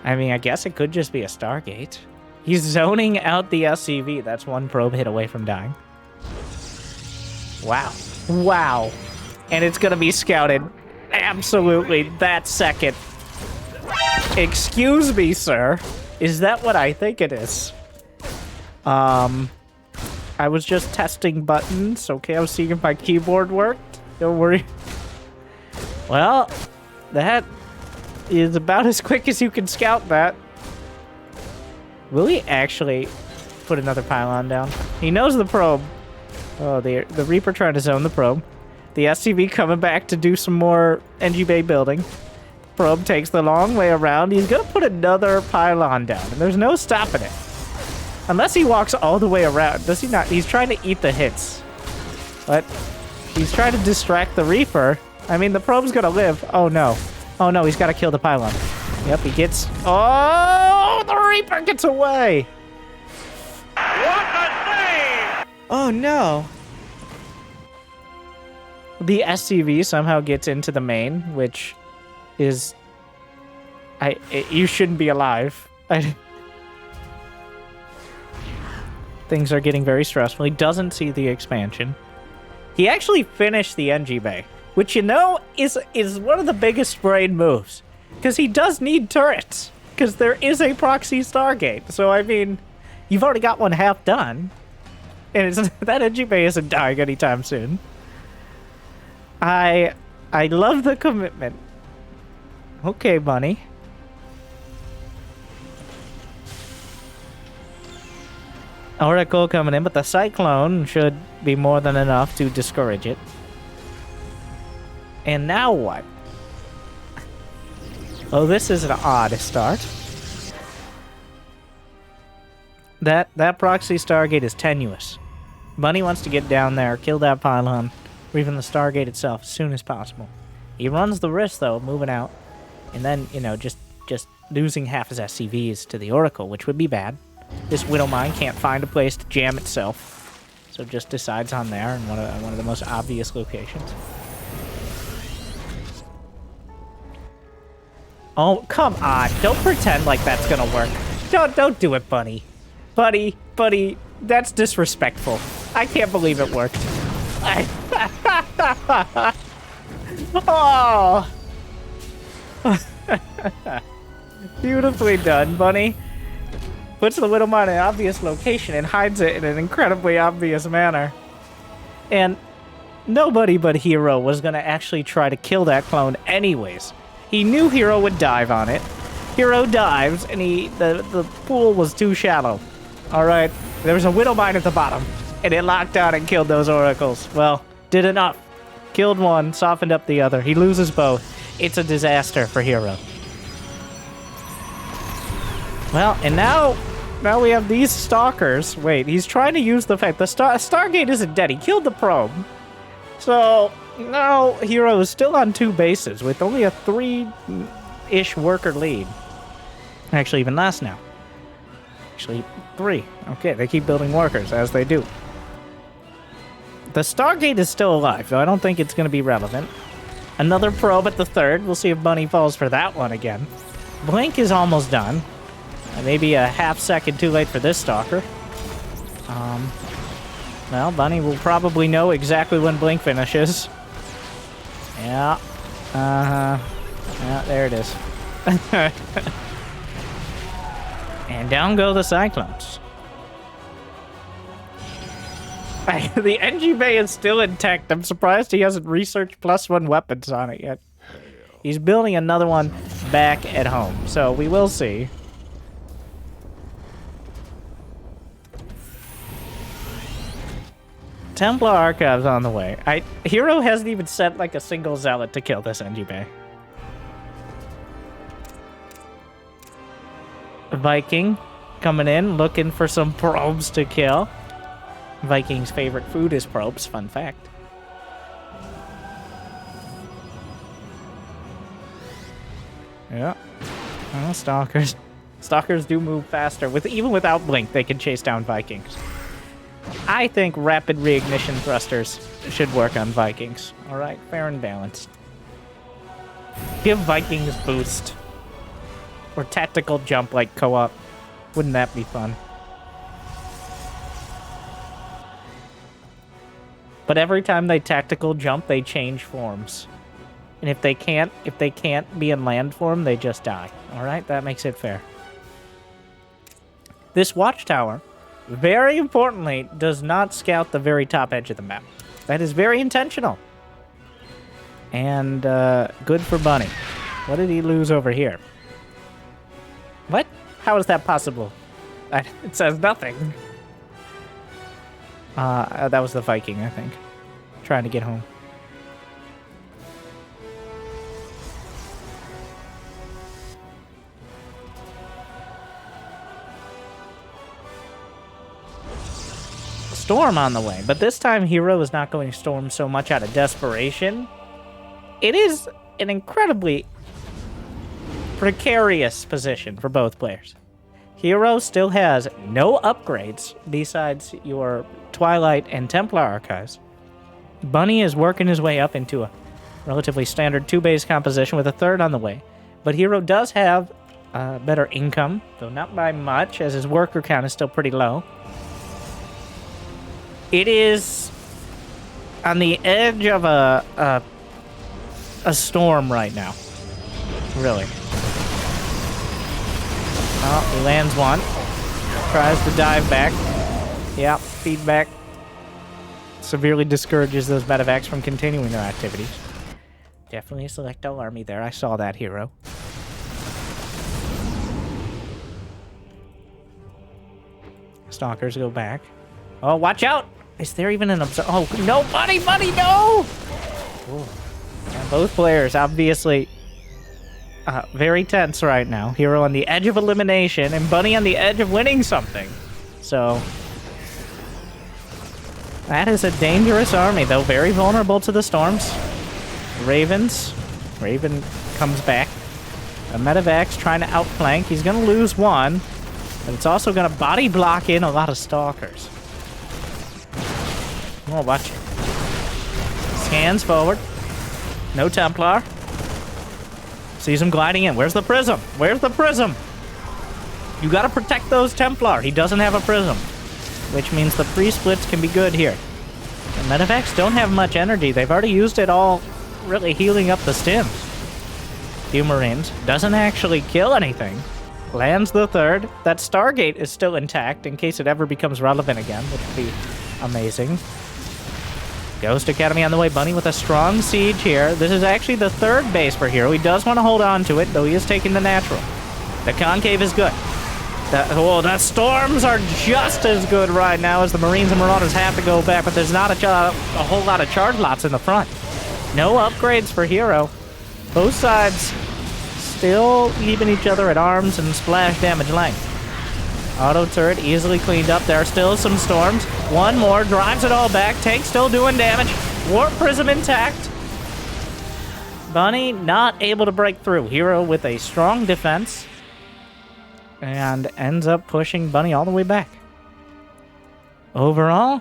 I mean, I guess it could just be a Stargate. He's zoning out the SCV. That's one probe hit away from dying. Wow. Wow. And it's gonna be scouted absolutely that second. Excuse me, sir. Is that what I think it is? I was just testing buttons. Okay, I was seeing if my keyboard worked. Don't worry. Well, that is about as quick as you can scout that. Will he actually put another pylon down? He knows the probe. Oh, the Reaper trying to zone the probe. The SCV coming back to do some more NG Bay building. Probe takes the long way around. He's gonna put another pylon down, and there's no stopping it. Unless he walks all the way around. Does he not? He's trying to eat the hits. But he's trying to distract the Reaper. I mean, the probe's gonna live. Oh, no. Oh, no, he's gotta kill the pylon. Yep, he gets... Oh, the Reaper gets away! What a save! Oh, no. The SCV somehow gets into the main, which is... you shouldn't be alive. Things are getting very stressful. He doesn't see the expansion. He actually finished the NG Bay, which, you know, is one of the biggest brain moves. Because he does need turrets. Because there is a proxy Stargate. So, I mean, you've already got one half done. And that NG Bay isn't dying anytime soon. I love the commitment. Okay, Bunny. Oracle coming in, but the Cyclone should be more than enough to discourage it. And now what? Oh, this is an odd start. That proxy Stargate is tenuous. Bunny wants to get down there, kill that pylon, or even the Stargate itself as soon as possible. He runs the risk, though, of moving out, and then, you know, just losing half his SCVs to the Oracle, which would be bad. This Widow Mine can't find a place to jam itself, so it just decides on there in one of the most obvious locations. Oh, come on. Don't pretend like that's gonna work. Don't do it, Bunny. Buddy, that's disrespectful. I can't believe it worked. Oh! Beautifully done, Bunny. Puts the Widow Mine in an obvious location and hides it in an incredibly obvious manner. And nobody but Hero was gonna actually try to kill that clone anyways. He knew Hero would dive on it. Hero dives, and the pool was too shallow. All right, there was a widow mine at the bottom, and it locked out and killed those oracles. Well, did enough. Killed one, softened up the other. He loses both. It's a disaster for Hero. Well, and now we have these stalkers. Wait, he's trying to use the fact the Stargate isn't dead. He killed the probe. So now Hero is still on 2 bases with only a 3-ish worker lead. Actually, even less now. Actually, 3. Okay, they keep building workers, as they do. The Stargate is still alive, though I don't think it's going to be relevant. Another probe at the 3rd. We'll see if Bunny falls for that one again. Blink is almost done. Maybe a half second too late for this stalker. Well, Bunny will probably know exactly when Blink finishes. Yeah. Yeah, there it is. And down go the Cyclones. The NG Bay is still intact. I'm surprised he hasn't researched +1 weapons on it yet. He's building another one back at home, so we will see. Templar Archives on the way. Hero hasn't even sent like a single zealot to kill this NG Bay. Viking coming in, looking for some probes to kill. Viking's favorite food is probes, fun fact. Yeah. Oh, stalkers. Stalkers do move faster. Even without Blink, they can chase down Vikings. I think rapid reignition thrusters should work on Vikings. Alright, fair and balanced. Give Vikings boost. Or tactical jump like co-op. Wouldn't that be fun? But every time they tactical jump, they change forms. And if they can't be in land form, they just die. Alright, that makes it fair. This watchtower, very importantly, does not scout the very top edge of the map. That is very intentional. And good for Bunny. What did he lose over here? What? How is that possible? It says nothing. That was the Viking, I think. Trying to get home. Storm on the way, but this time Hero is not going Storm so much out of desperation. It is an incredibly precarious position for both players. Hero still has no upgrades besides your Twilight and Templar Archives. Bunny is working his way up into a relatively standard 2-base composition with a 3rd on the way. But Hero does have better income, though not by much, as his worker count is still pretty low. It is on the edge of a storm right now. Really. Oh, he lands one. Tries to dive back. Yep, feedback severely discourages those medevacs from continuing their activities. Definitely a Selecto army there. I saw that, Hero. Stalkers go back. Oh, watch out! Is there even an observer? Oh, no, Bunny, no! Yeah, both players, obviously, very tense right now. Hero on the edge of elimination, and Bunny on the edge of winning something. So, that is a dangerous army, though very vulnerable to the storms. Ravens. Raven comes back. A Medevac's trying to outflank. He's going to lose one, but it's also going to body block in a lot of Stalkers. Oh, watch it. Scans forward. No Templar. Sees him gliding in. Where's the prism? Where's the prism? You gotta protect those Templar. He doesn't have a prism, which means the pre-splits can be good here. The Medevacs don't have much energy. They've already used it all really healing up the stims. Few Marines. Doesn't actually kill anything. Lands the 3rd. That Stargate is still intact in case it ever becomes relevant again, which would be amazing. Ghost Academy on the way. Bunny with a strong siege here. This is actually the 3rd base for Hero. He does want to hold on to it, though he is taking the natural. The concave is good. The storms are just as good right now as the Marines and Marauders have to go back, but there's not a whole lot of charge lots in the front. No upgrades for Hero. Both sides still keeping each other at arms and splash damage length. Auto turret easily cleaned up. There are still some storms. One more drives it all back. Tank still doing damage. Warp Prism intact. Bunny not able to break through. Hero with a strong defense. And ends up pushing Bunny all the way back. Overall,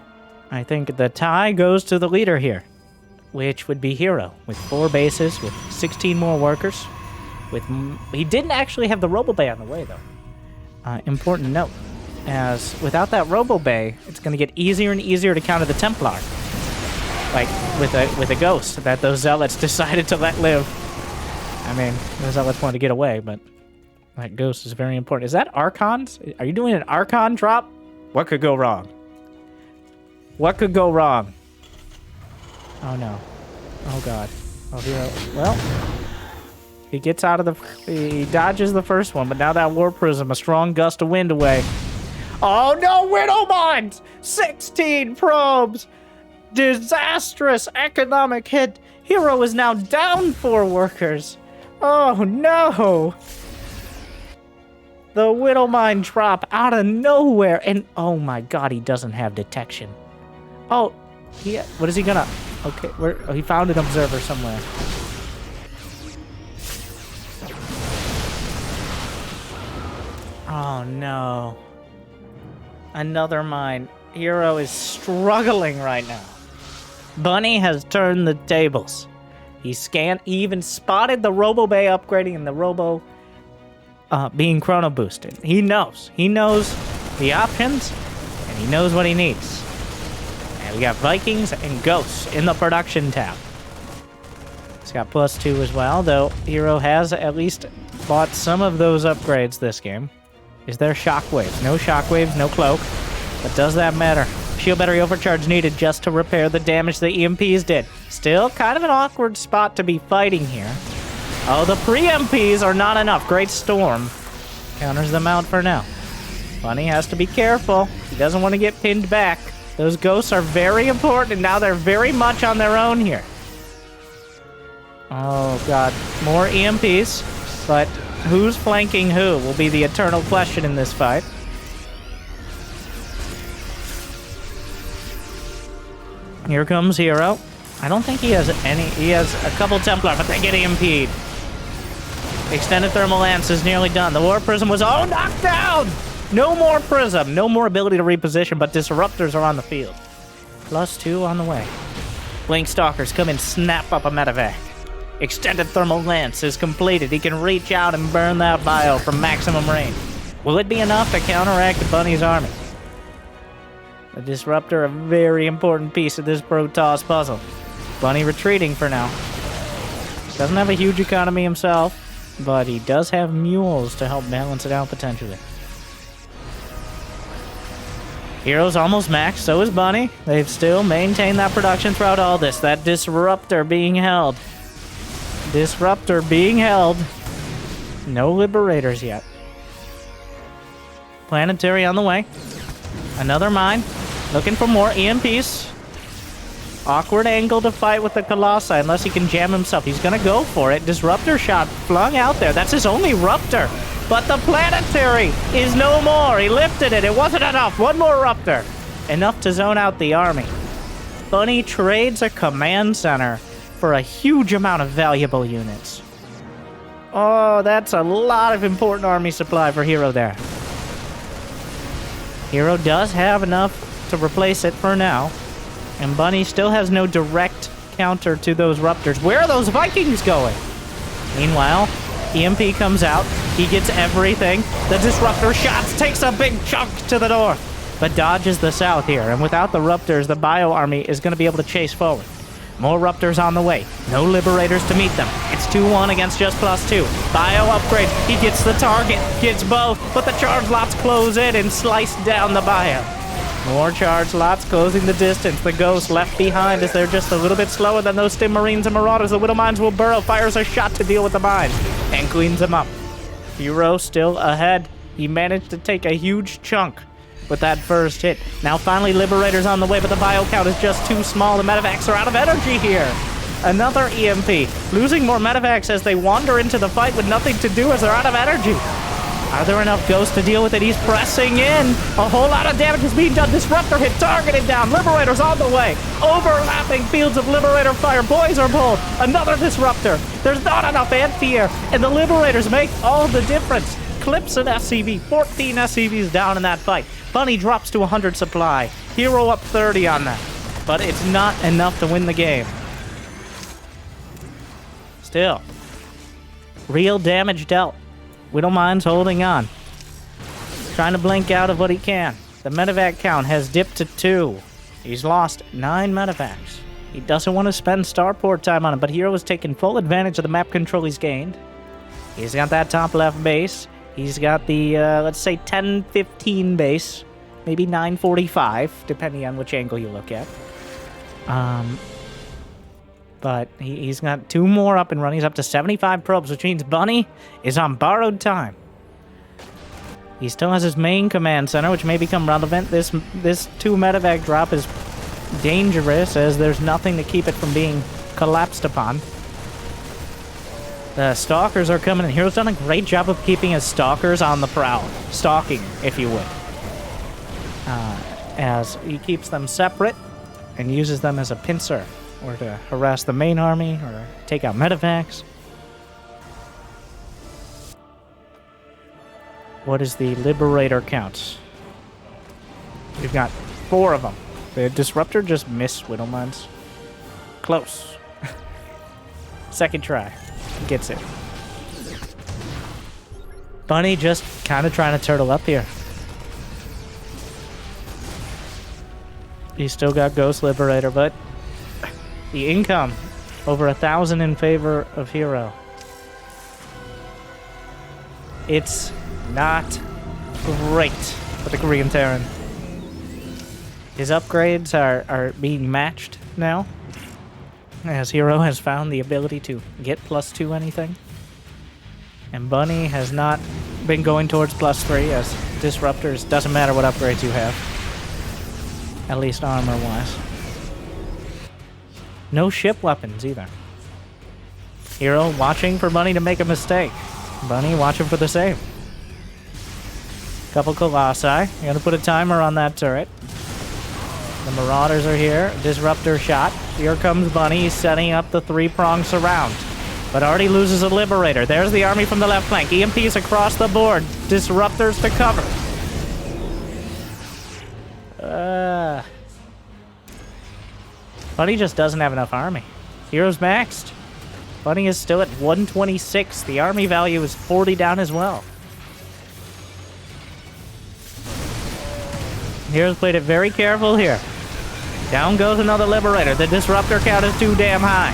I think the tie goes to the leader here, which would be Hero, with 4 bases, with 16 more workers. He didn't actually have the Robo Bay on the way, though. Important note, as without that Robo Bay, it's going to get easier and easier to counter the Templar. Like, with a Ghost that those Zealots decided to let live. I mean, the Zealots wanted to get away, but that Ghost is very important. Is that Archons? Are you doing an Archon drop? What could go wrong? What could go wrong? Oh, no. Oh, God. Oh, Hero. Well, he gets out of he dodges the first one, but now that Warp Prism, a strong gust of wind away. Oh, no, Widow Mines! 16 probes! Disastrous economic hit. Hero is now down 4 workers. Oh, no! The Widow Mine drop out of nowhere, and oh my God, he doesn't have detection. Oh, what is he gonna? Okay, he found an observer somewhere. Oh no. Another mine. Hero is struggling right now. Bunny has turned the tables. He even spotted the Robo Bay upgrading and the Robo being chrono boosted. He knows the options, and he knows what he needs. And we got Vikings and Ghosts in the production tab. He's got +2 as well, though Hero has at least bought some of those upgrades this game. Is there shockwaves? No shockwaves, no cloak. But does that matter? Shield battery overcharge needed just to repair the damage the EMPs did. Still kind of an awkward spot to be fighting here. Oh, the pre-MPs are not enough. Great Storm counters them out for now. Bunny has to be careful. He doesn't want to get pinned back. Those Ghosts are very important, and now they're very much on their own here. Oh, God. More EMPs, but who's flanking who will be the eternal question in this fight. Here comes Hero. I don't think he has any. He has a couple Templar, but they get EMP'd. Extended Thermal Lance is nearly done. The Warp Prism was knocked down! No more Prism. No more ability to reposition, but Disruptors are on the field. +2 on the way. Blink Stalkers come and snap up a medevac. Extended Thermal Lance is completed. He can reach out and burn that bio from maximum range. Will it be enough to counteract Bunny's army? The Disruptor, a very important piece of this Protoss puzzle. Bunny retreating for now. Doesn't have a huge economy himself, but he does have mules to help balance it out potentially. Hero's almost maxed, so is Bunny. They've still maintained that production throughout all this. That Disruptor being held. Disruptor being held. No Liberators yet. Planetary on the way. Another mine. Looking for more EMPs. Awkward angle to fight with the Colossi unless he can jam himself. He's gonna go for it. Disruptor shot flung out there. That's his only Ruptor. But the Planetary is no more. He lifted it. It wasn't enough. One more Ruptor. Enough to zone out the army. Bunny trades a command center for a huge amount of valuable units. Oh, that's a lot of important army supply for Hero there. Hero does have enough to replace it for now. And Bunny still has no direct counter to those Ruptors. Where are those Vikings going? Meanwhile, EMP comes out. He gets everything. The Disruptor shots takes a big chunk to the north, but dodges the south here. And without the Ruptors, the Bio Army is going to be able to chase forward. More Ruptors on the way. No Liberators to meet them. It's 2-1 against just +2. Bio upgrade. He gets the target. Gets both. But the charge lots close in and slice down the Bio. More charge lots closing the distance. The Ghosts left behind as they're just a little bit slower than those Stim Marines and Marauders. The Widow Mines will burrow. Fires a shot to deal with the mines. And cleans them up. Hero still ahead. He managed to take a huge chunk with that first hit. Now finally Liberator's on the way, but the bio count is just too small. The medevacs are out of energy here. Another EMP. Losing more medevacs as they wander into the fight with nothing to do as they're out of energy. Are there enough ghosts to deal with it? He's pressing in. A whole lot of damage is being done. Disruptor hit targeted down. Liberator's on the way. Overlapping fields of Liberator fire. Boys are pulled. Another Disruptor. There's not enough anti-air, and the Liberators make all the difference. Clips an SCV. 14 SCVs down in that fight. Bunny drops to 100 supply. Hero up 30 on that. But it's not enough to win the game. Still. Real damage dealt. Widowmine's holding on. Trying to blink out of what he can. The medevac count has dipped to 2. He's lost 9 medevacs. He doesn't want to spend starport time on it, but Hero is taking full advantage of the map control he's gained. He's got that top left base. He's got the, let's say, 10-15 base. Maybe 945, depending on which angle you look at. But he's got 2 more up and running. He's up to 75 probes, which means Bunny is on borrowed time. He still has his main command center, which may become relevant. This 2 medevac drop is dangerous, as there's nothing to keep it from being collapsed upon. The Stalkers are coming in. Hero's done a great job of keeping his Stalkers on the prowl. Stalking, if you would. As he keeps them separate and uses them as a pincer, or to harass the main army, or take out medevacs. What is the Liberator count? We've got 4 of them. The Disruptor just missed Widowmines. Close. Second try. Gets it. Bunny just kind of trying to turtle up here. He's still got Ghost Liberator, but the income, over 1,000 in favor of Hero. It's not great for the Korean Terran. His upgrades are being matched now, as Hero has found the ability to get +2 anything. And Bunny has not been going towards +3, as Disruptors, doesn't matter what upgrades you have. At least armor-wise. No ship weapons, either. Hero watching for Bunny to make a mistake. Bunny watching for the same. Couple Colossi. You gotta put a timer on that turret. The Marauders are here. Disruptor shot. Here comes Bunny. He's setting up the 3-prong surround. But already loses a Liberator. There's the army from the left flank. EMPs across the board. Disruptors to cover. Bunny just doesn't have enough army. Hero's maxed. Bunny is still at 126. The army value is 40 down as well. Hero's played it very careful here. Down goes another Liberator. The Disruptor count is too damn high.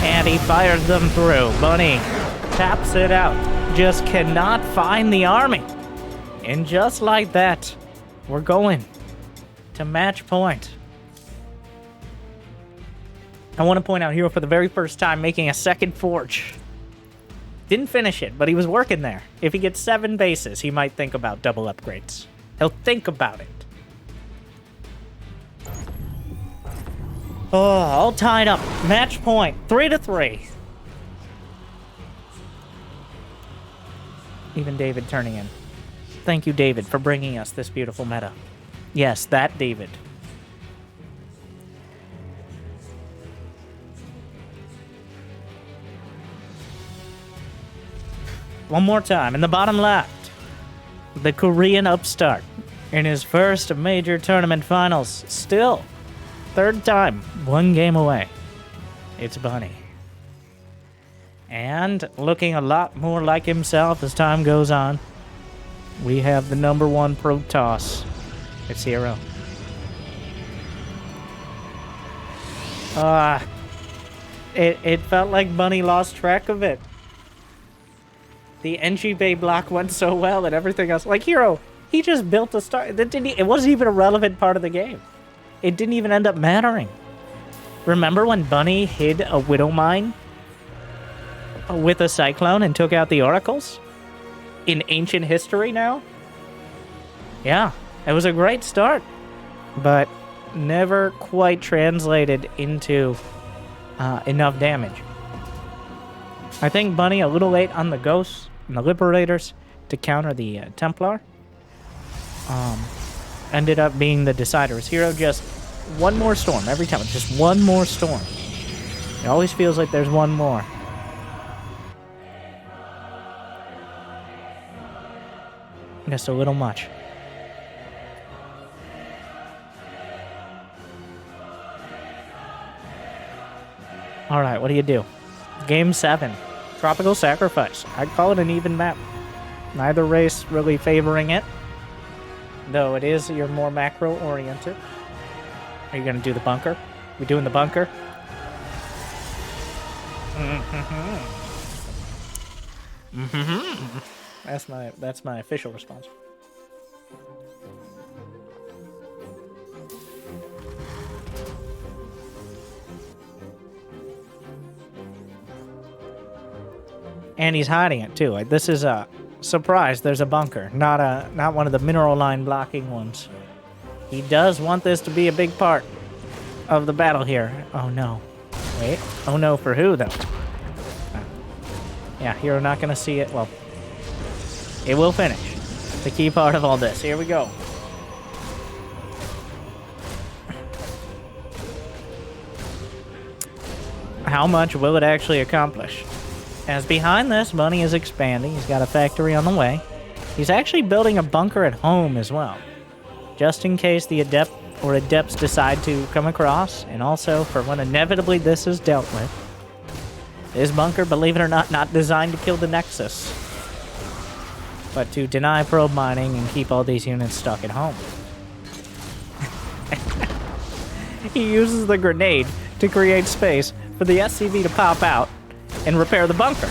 And he fires them through. Bunny taps it out. Just cannot find the army. And just like that, we're going to match point. I want to point out Hero for the very first time making a second forge. Didn't finish it, but he was working there. If he gets 7 bases, he might think about double upgrades. He'll think about it. Oh, all tied up. Match point. 3-3. Even David turning in. Thank you, David, for bringing us this beautiful meta. Yes, that David. One more time. In the bottom left, the Korean upstart in his first major tournament finals. Still, 3rd time, 1 game away. It's Bunny. And looking a lot more like himself as time goes on, we have the #1 Protoss. It's Hero. It felt like Bunny lost track of it. The NG Bay block went so well and everything else. Like, Hero, he just built a star. It wasn't even a relevant part of the game. It didn't even end up mattering. Remember when Bunny hid a Widow Mine with a Cyclone and took out the Oracles? in ancient history now. Yeah, it was a great start, but never quite translated into enough damage. I think Bunny a little late on the Ghosts and the Liberators to counter the Templar. Ended up being the decider. His hero just one more storm every time. It's just one more storm. It always feels like there's one more. Just a little much. Alright, what do you do? Game 7. Tropical Sacrifice. I'd call it an even map. Neither race really favoring it, though it is your more macro-oriented. Are you going to do the bunker? We doing the bunker? That's my official response. And he's hiding it too. This is a surprise. There's a bunker, not one of the mineral line blocking ones. He does want this to be a big part of the battle here. Oh no. Wait. Oh no, for who though? Yeah, hero not gonna see it. Well, it will finish. The key part of all this. Here we go. How much will it actually accomplish? As behind this, Bunny is expanding. He's got a factory on the way. He's actually building a bunker at home as well, just in case the Adept or Adepts decide to come across, and also for when inevitably this is dealt with. This bunker, believe it or not designed to kill the Nexus, but to deny probe mining and keep all these units stuck at home. He uses the grenade to create space for the SCV to pop out and repair the bunker.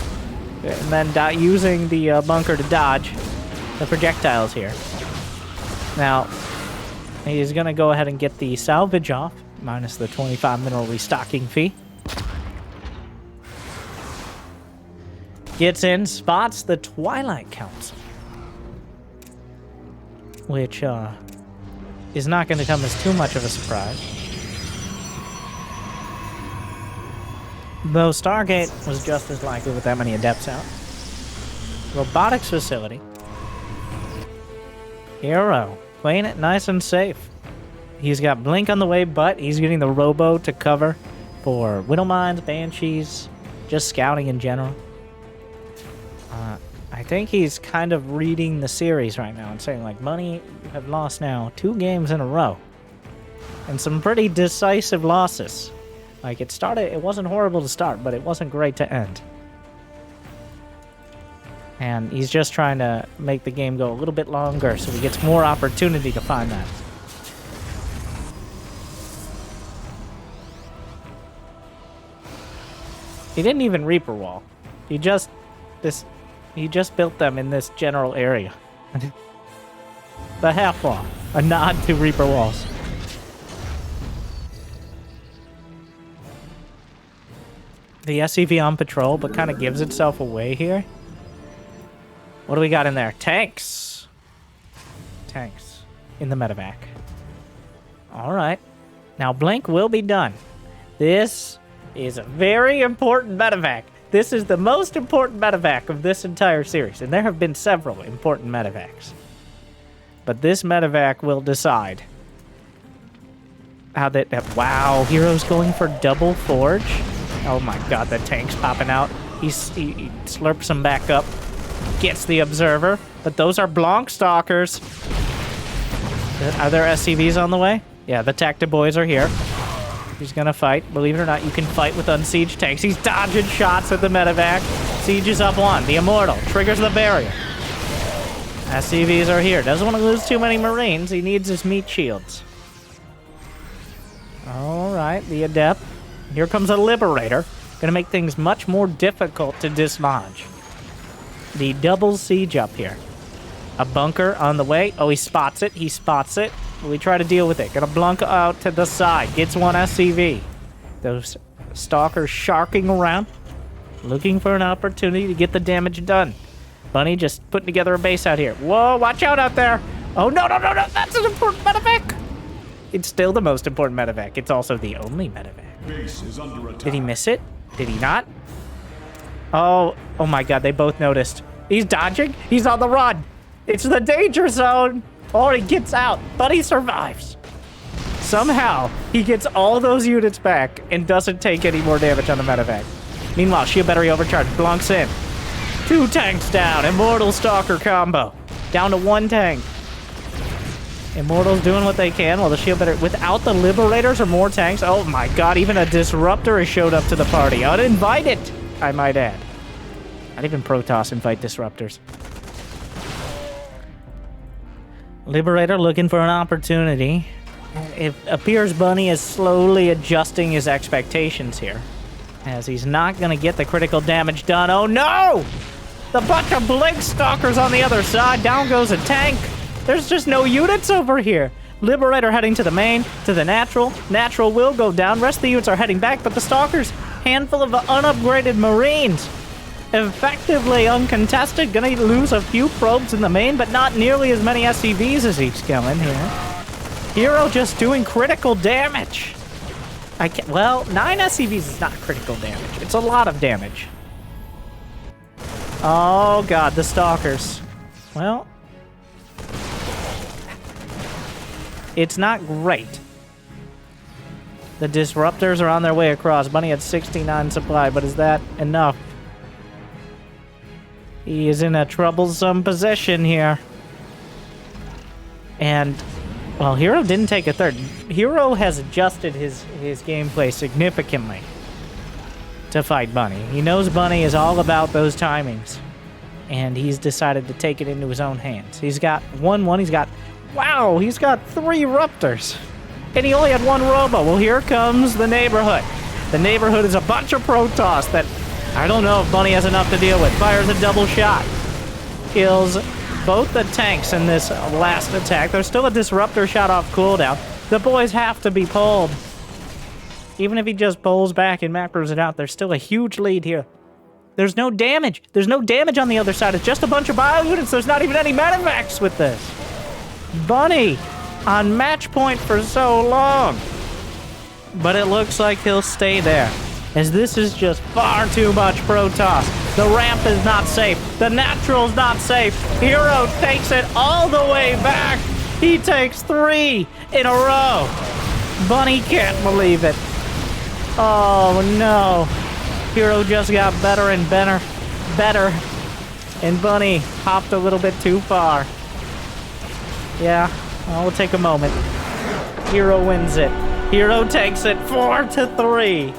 And then using the bunker to dodge the projectiles here. Now, he's going to go ahead and get the salvage off, minus the 25 mineral restocking fee. Gets in, spots the Twilight Council, which is not going to come as too much of a surprise. Though Stargate was just as likely with that many Adepts out. Robotics facility. Hero, playing it nice and safe. He's got Blink on the way, but he's getting the Robo to cover for Widow Mines, Banshees, just scouting in general. I think he's kind of reading the series right now and saying, like, Money, you have lost now 2 games in a row. And some pretty decisive losses. Like, it wasn't horrible to start, but it wasn't great to end. And he's just trying to make the game go a little bit longer so he gets more opportunity to find that. He didn't even Reaper Wall. He just built them in this general area. The half wall. A nod to Reaper Walls. The SCV on patrol, but kind of gives itself away here. What do we got in there? Tanks. Tanks in the medevac. Alright. Now, Blink will be done. This is a very important medevac. This is the most important medevac of this entire series. And there have been several important medevacs. But this medevac will decide how that... Wow, Hero's going for double forge. Oh my god, the tank's popping out. He slurps them back up. Gets the observer. But those are Blanc Stalkers. Are there SCVs on the way? Yeah, the Tacta boys are here. He's gonna fight. Believe it or not, you can fight with unsieged tanks. He's dodging shots at the medevac. Siege is up 1. The Immortal triggers the barrier. SCVs are here. Doesn't want to lose too many Marines. He needs his meat shields. Alright, the Adept. Here comes a Liberator. Gonna make things much more difficult to dislodge. The double siege up here. A bunker on the way. Oh, he spots it. He spots it. We try to deal with it. Gonna blunk out to the side. Gets one SCV. Those stalkers sharking around. Looking for an opportunity to get the damage done. Bunny just putting together a base out here. Whoa, watch out there. Oh, no, no, no, no. That's an important medevac. It's still the most important medevac. It's also the only medevac. Base is under attack. Did he miss it? Did he not? Oh my God, they both noticed. He's dodging. He's on the run. It's the danger zone. Oh, he gets out, but he survives. Somehow, he gets all those units back and doesn't take any more damage on the medevac. Meanwhile, shield battery overcharge, blunks in. 2 tanks down, Immortal Stalker combo. Down to 1 tank. Immortals doing what they can while the shield battery... Without the Liberators or more tanks, oh my God, even a Disruptor has showed up to the party. Uninvited, I might add. Not even Protoss invite Disruptors. Liberator looking for an opportunity. It appears Bunny is slowly adjusting his expectations here, as he's not going to get the critical damage done. Oh no! The bunch of Blink Stalkers on the other side. Down goes a tank. There's just no units over here. Liberator heading to the main, to the natural. Natural will go down. Rest of the units are heading back, but the Stalkers, handful of unupgraded Marines, effectively uncontested. Gonna lose a few probes in the main, but not nearly as many SCVs as each going here. Hero just doing critical damage. Well, 9 SCVs is not critical damage. It's a lot of damage. Oh God, the Stalkers. Well, it's not great. The Disruptors are on their way across. Bunny had 69 supply, but is that enough? He is in a troublesome position here. And, well, Hero didn't take a third. Hero has adjusted his gameplay significantly to fight Bunny. He knows Bunny is all about those timings. And he's decided to take it into his own hands. He's got 1-1. He's got 3 Raptors. And he only had 1 Robo. Well, here comes the neighborhood. The neighborhood is a bunch of Protoss that I don't know if Bunny has enough to deal with. Fires a double shot. Kills both the tanks in this last attack. There's still a Disruptor shot off cooldown. The boys have to be pulled. Even if he just pulls back and macros it out, there's still a huge lead here. There's no damage. There's no damage on the other side. It's just a bunch of bio units. There's not even any medevacs with this. Bunny on match point for so long. But it looks like he'll stay there, as this is just far too much Protoss. The ramp is not safe. The natural's not safe. Hero takes it all the way back. He takes 3 in a row. Bunny can't believe it. Oh no. Hero just got better and better. And Bunny hopped a little bit too far. Yeah, well, we'll take a moment. Hero wins it. Hero takes it 4-3.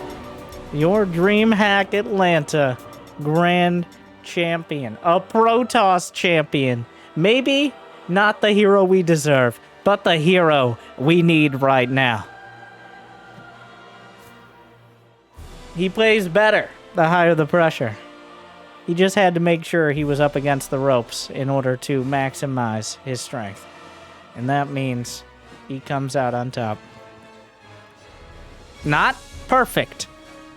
Your Dreamhack Atlanta Grand Champion. A Protoss champion. Maybe not the hero we deserve, but the hero we need right now. He plays better the higher the pressure. He just had to make sure he was up against the ropes in order to maximize his strength. And that means he comes out on top. Not perfect,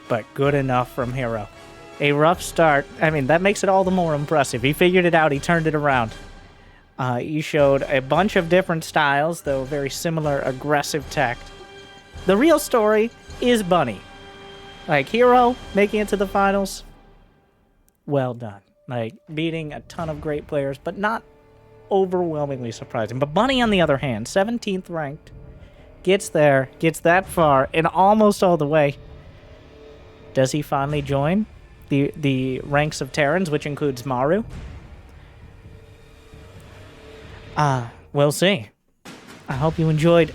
but good enough from Hero. A rough start. I mean, that makes it all the more impressive. He figured it out. He turned it around. He showed a bunch of different styles, though very similar aggressive tact. The real story is Bunny. Like, Hero making it to the finals, well done. Like, beating a ton of great players, but not overwhelmingly surprising. But Bunny, on the other hand, 17th ranked, gets there, gets that far, and almost all the way. Does he finally join the ranks of Terrans, which includes Maru? We'll see. I hope you enjoyed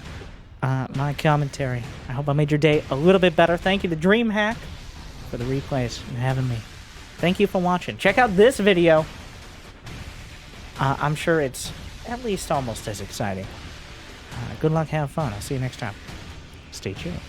my commentary. I hope I made your day a little bit better. Thank you to Dreamhack for the replays and having me. Thank you for watching. Check out this video. I'm sure it's at least almost as exciting. Good luck, have fun. I'll see you next time. Stay tuned.